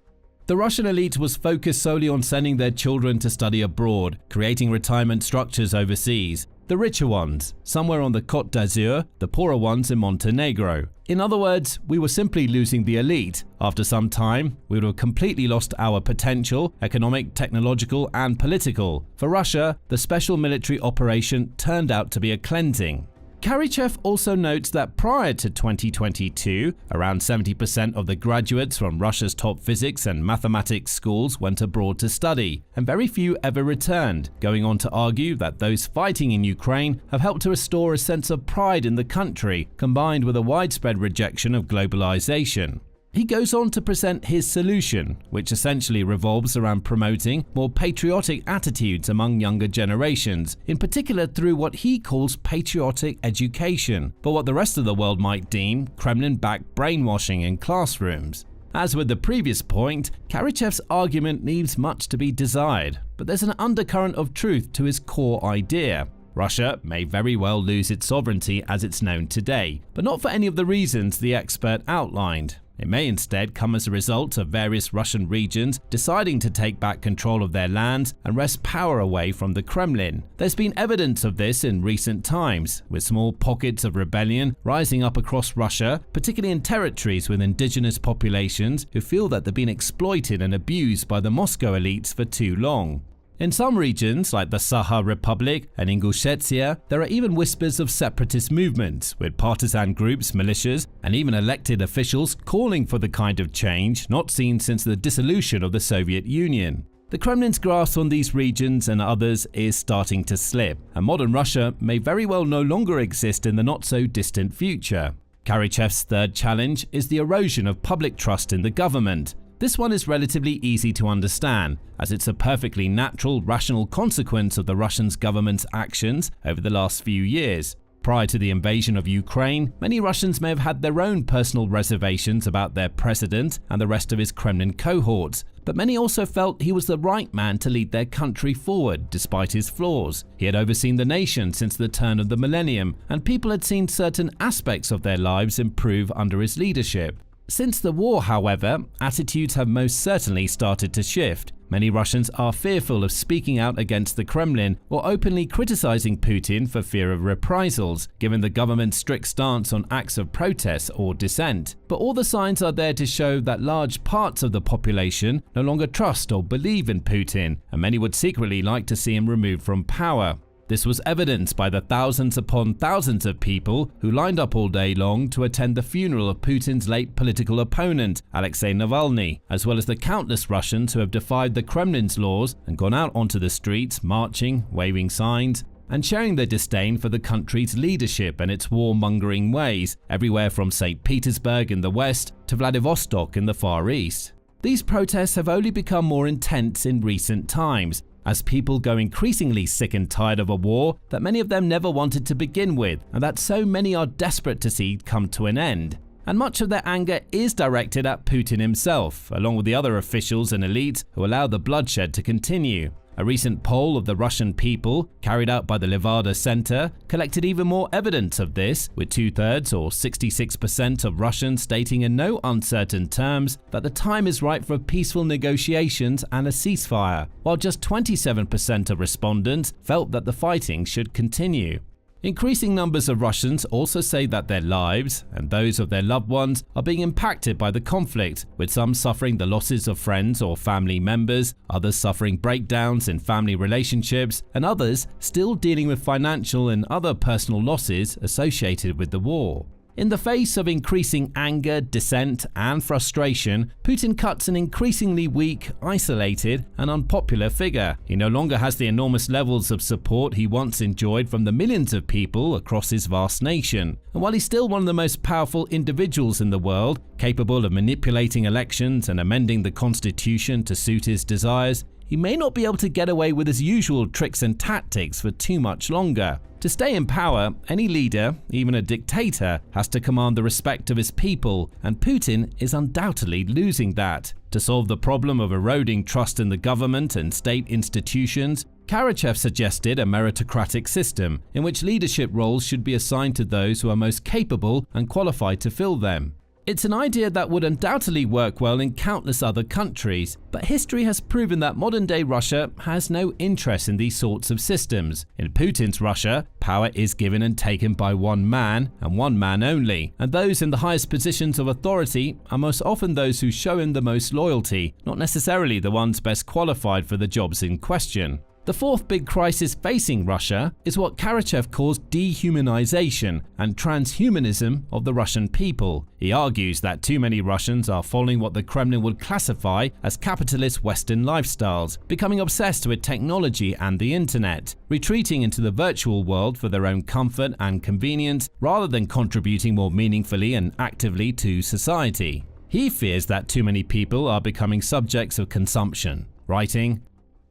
The Russian elite was focused solely on sending their children to study abroad, creating retirement structures overseas. The richer ones, somewhere on the Côte d'Azur, the poorer ones in Montenegro. In other words, we were simply losing the elite. After some time, we would have completely lost our potential, economic, technological, and political. For Russia, the special military operation turned out to be a cleansing. Kyiv also notes that prior to 2022, around 70% of the graduates from Russia's top physics and mathematics schools went abroad to study, and very few ever returned, going on to argue that those fighting in Ukraine have helped to restore a sense of pride in the country, combined with a widespread rejection of globalization. He goes on to present his solution, which essentially revolves around promoting more patriotic attitudes among younger generations, in particular through what he calls patriotic education, but what the rest of the world might deem Kremlin-backed brainwashing in classrooms. As with the previous point, Kyiv's argument leaves much to be desired, but there's an undercurrent of truth to his core idea. Russia may very well lose its sovereignty as it's known today, but not for any of the reasons the expert outlined. It may instead come as a result of various Russian regions deciding to take back control of their lands and wrest power away from the Kremlin. There's been evidence of this in recent times, with small pockets of rebellion rising up across Russia, particularly in territories with indigenous populations who feel that they've been exploited and abused by the Moscow elites for too long. In some regions, like the Sakha Republic and Ingushetia, there are even whispers of separatist movements, with partisan groups, militias, and even elected officials calling for the kind of change not seen since the dissolution of the Soviet Union. The Kremlin's grasp on these regions and others is starting to slip, and modern Russia may very well no longer exist in the not-so-distant future. Kyiv's third challenge is the erosion of public trust in the government. This one is relatively easy to understand, as it's a perfectly natural, rational consequence of the Russian government's actions over the last few years. Prior to the invasion of Ukraine, many Russians may have had their own personal reservations about their president and the rest of his Kremlin cohorts, but many also felt he was the right man to lead their country forward, despite his flaws. He had overseen the nation since the turn of the millennium, and people had seen certain aspects of their lives improve under his leadership. Since the war, however, attitudes have most certainly started to shift. Many Russians are fearful of speaking out against the Kremlin or openly criticizing Putin for fear of reprisals, given the government's strict stance on acts of protest or dissent. But all the signs are there to show that large parts of the population no longer trust or believe in Putin, and many would secretly like to see him removed from power. This was evidenced by the thousands upon thousands of people who lined up all day long to attend the funeral of Putin's late political opponent, Alexei Navalny, as well as the countless Russians who have defied the Kremlin's laws and gone out onto the streets marching, waving signs, and sharing their disdain for the country's leadership and its warmongering ways, everywhere from St. Petersburg in the west to Vladivostok in the far east. These protests have only become more intense in recent times, as people go increasingly sick and tired of a war that many of them never wanted to begin with, and that so many are desperate to see come to an end. And much of their anger is directed at Putin himself, along with the other officials and elites who allow the bloodshed to continue. A recent poll of the Russian people, carried out by the Levada Center, collected even more evidence of this, with 2/3 or 66% of Russians stating in no uncertain terms that the time is right for peaceful negotiations and a ceasefire, while just 27% of respondents felt that the fighting should continue. Increasing numbers of Russians also say that their lives, and those of their loved ones, are being impacted by the conflict, with some suffering the losses of friends or family members, others suffering breakdowns in family relationships, and others still dealing with financial and other personal losses associated with the war. In the face of increasing anger, dissent, and frustration, Putin cuts an increasingly weak, isolated, and unpopular figure. He no longer has the enormous levels of support he once enjoyed from the millions of people across his vast nation. And while he's still one of the most powerful individuals in the world, capable of manipulating elections and amending the constitution to suit his desires, he may not be able to get away with his usual tricks and tactics for too much longer. To stay in power, any leader, even a dictator, has to command the respect of his people, and Putin is undoubtedly losing that. To solve the problem of eroding trust in the government and state institutions, Karachev suggested a meritocratic system in which leadership roles should be assigned to those who are most capable and qualified to fill them. It's an idea that would undoubtedly work well in countless other countries, but history has proven that modern-day Russia has no interest in these sorts of systems. In Putin's Russia, power is given and taken by one man and one man only, and those in the highest positions of authority are most often those who show him the most loyalty, not necessarily the ones best qualified for the jobs in question. The fourth big crisis facing Russia is what Karachev calls dehumanization and transhumanism of the Russian people. He argues that too many Russians are following what the Kremlin would classify as capitalist Western lifestyles, becoming obsessed with technology and the internet, retreating into the virtual world for their own comfort and convenience rather than contributing more meaningfully and actively to society. He fears that too many people are becoming subjects of consumption, writing,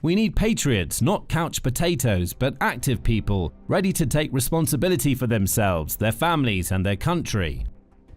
"We need patriots, not couch potatoes, but active people, ready to take responsibility for themselves, their families, and their country."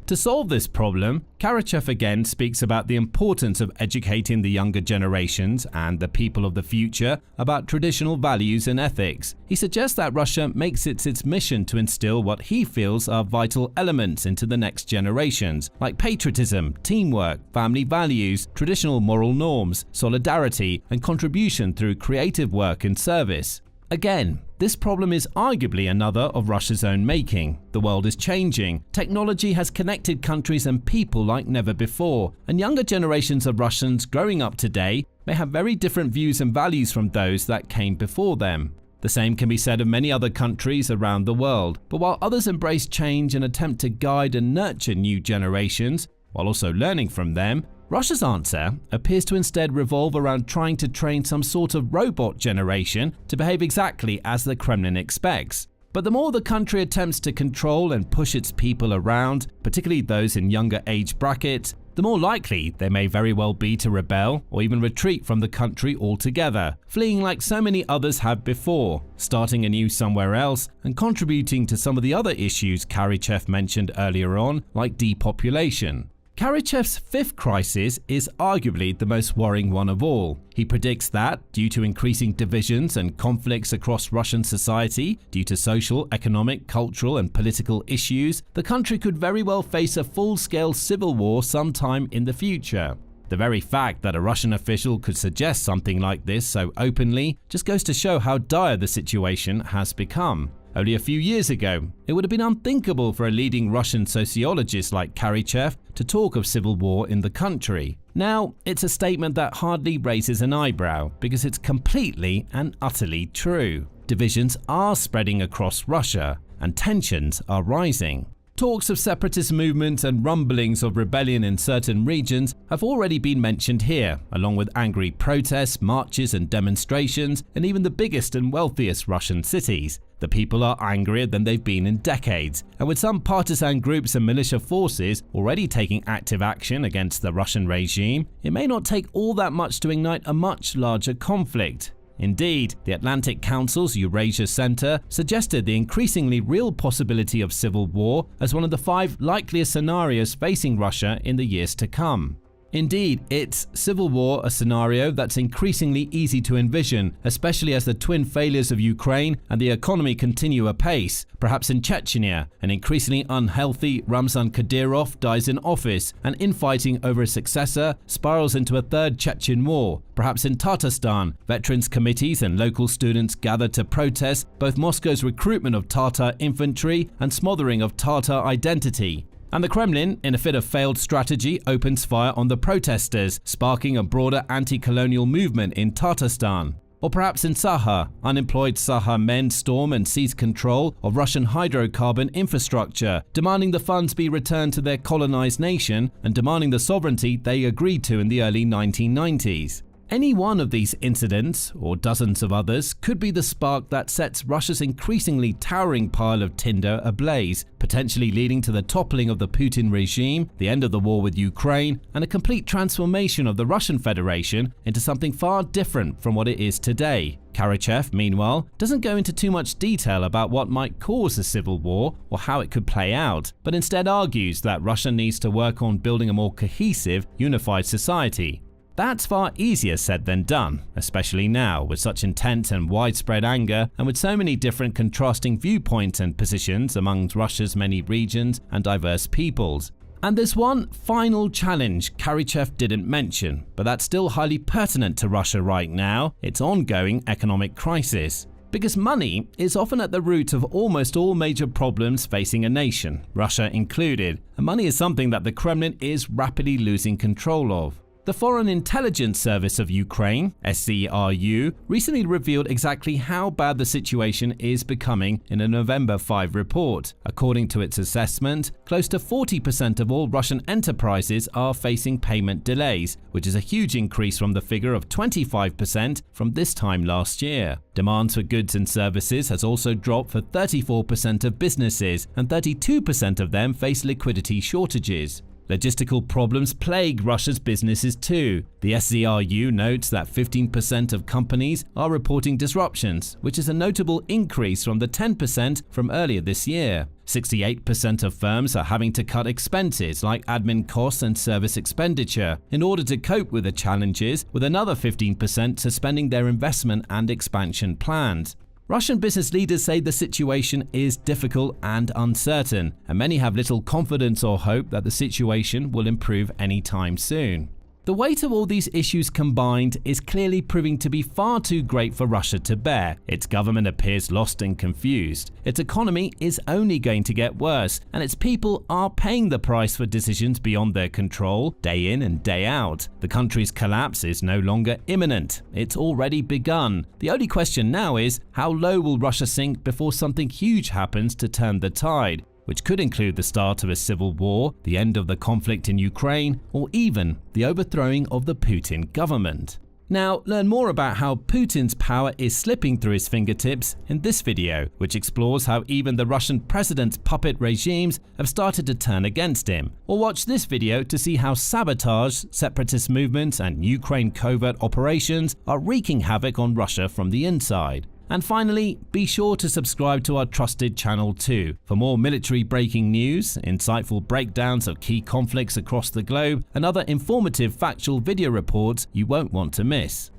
To solve this problem, Karachev again speaks about the importance of educating the younger generations and the people of the future about traditional values and ethics. He suggests that Russia makes it its mission to instill what he feels are vital elements into the next generations, like patriotism, teamwork, family values, traditional moral norms, solidarity, and contribution through creative work and service. Again, this problem is arguably another of Russia's own making. The world is changing. Technology has connected countries and people like never before, and younger generations of Russians growing up today may have very different views and values from those that came before them. The same can be said of many other countries around the world, but while others embrace change and attempt to guide and nurture new generations, while also learning from them, Russia's answer appears to instead revolve around trying to train some sort of robot generation to behave exactly as the Kremlin expects. But the more the country attempts to control and push its people around, particularly those in younger age brackets, the more likely they may very well be to rebel or even retreat from the country altogether, fleeing like so many others have before, starting anew somewhere else and contributing to some of the other issues Karachev mentioned earlier on, like depopulation. Karachev's fifth crisis is arguably the most worrying one of all. He predicts that, due to increasing divisions and conflicts across Russian society, due to social, economic, cultural and political issues, the country could very well face a full-scale civil war sometime in the future. The very fact that a Russian official could suggest something like this so openly just goes to show how dire the situation has become. Only a few years ago, it would have been unthinkable for a leading Russian sociologist like Kyiv to talk of civil war in the country. Now, it's a statement that hardly raises an eyebrow because it's completely and utterly true. Divisions are spreading across Russia, and tensions are rising. Talks of separatist movements and rumblings of rebellion in certain regions have already been mentioned here, along with angry protests, marches and demonstrations in even the biggest and wealthiest Russian cities. The people are angrier than they've been in decades, and with some partisan groups and militia forces already taking active action against the Russian regime, it may not take all that much to ignite a much larger conflict. Indeed, the Atlantic Council's Eurasia Center suggested the increasingly real possibility of civil war as one of the 5 likeliest scenarios facing Russia in the years to come. Indeed, it's civil war, a scenario that's increasingly easy to envision, especially as the twin failures of Ukraine and the economy continue apace. Perhaps in Chechnya, an increasingly unhealthy Ramzan Kadyrov dies in office, and infighting over a successor spirals into a third Chechen war. Perhaps in Tatarstan, veterans committees and local students gather to protest both Moscow's recruitment of Tatar infantry and smothering of Tatar identity. And the Kremlin, in a fit of failed strategy, opens fire on the protesters, sparking a broader anti-colonial movement in Tatarstan. Or perhaps in Sakha, unemployed Sakha men storm and seize control of Russian hydrocarbon infrastructure, demanding the funds be returned to their colonized nation and demanding the sovereignty they agreed to in the early 1990s. Any one of these incidents, or dozens of others, could be the spark that sets Russia's increasingly towering pile of tinder ablaze, potentially leading to the toppling of the Putin regime, the end of the war with Ukraine, and a complete transformation of the Russian Federation into something far different from what it is today. Kyiv, meanwhile, doesn't go into too much detail about what might cause a civil war or how it could play out, but instead argues that Russia needs to work on building a more cohesive, unified society. That's far easier said than done, especially now with such intense and widespread anger and with so many different contrasting viewpoints and positions among Russia's many regions and diverse peoples. And there's one final challenge Kyiv didn't mention, but that's still highly pertinent to Russia right now: its ongoing economic crisis. Because money is often at the root of almost all major problems facing a nation, Russia included, and money is something that the Kremlin is rapidly losing control of. The Foreign Intelligence Service of Ukraine, SCRU, recently revealed exactly how bad the situation is becoming in a November 5 report. According to its assessment, close to 40% of all Russian enterprises are facing payment delays, which is a huge increase from the figure of 25% from this time last year. Demand for goods and services has also dropped for 34% of businesses, and 32% of them face liquidity shortages. Logistical problems plague Russia's businesses too. The SCRU notes that 15% of companies are reporting disruptions, which is a notable increase from the 10% from earlier this year. 68% of firms are having to cut expenses like admin costs and service expenditure in order to cope with the challenges, with another 15% suspending their investment and expansion plans. Russian business leaders say the situation is difficult and uncertain, and many have little confidence or hope that the situation will improve anytime soon. The weight of all these issues combined is clearly proving to be far too great for Russia to bear. Its government appears lost and confused. Its economy is only going to get worse, and its people are paying the price for decisions beyond their control, day in and day out. The country's collapse is no longer imminent. It's already begun. The only question now is, how low will Russia sink before something huge happens to turn the tide, which could include the start of a civil war, the end of the conflict in Ukraine, or even the overthrowing of the Putin government. Now, learn more about how Putin's power is slipping through his fingertips in this video, which explores how even the Russian president's puppet regimes have started to turn against him. Or watch this video to see how sabotage, separatist movements, and Ukraine covert operations are wreaking havoc on Russia from the inside. And finally, be sure to subscribe to our trusted channel too, for more military breaking news, insightful breakdowns of key conflicts across the globe, and other informative factual video reports you won't want to miss.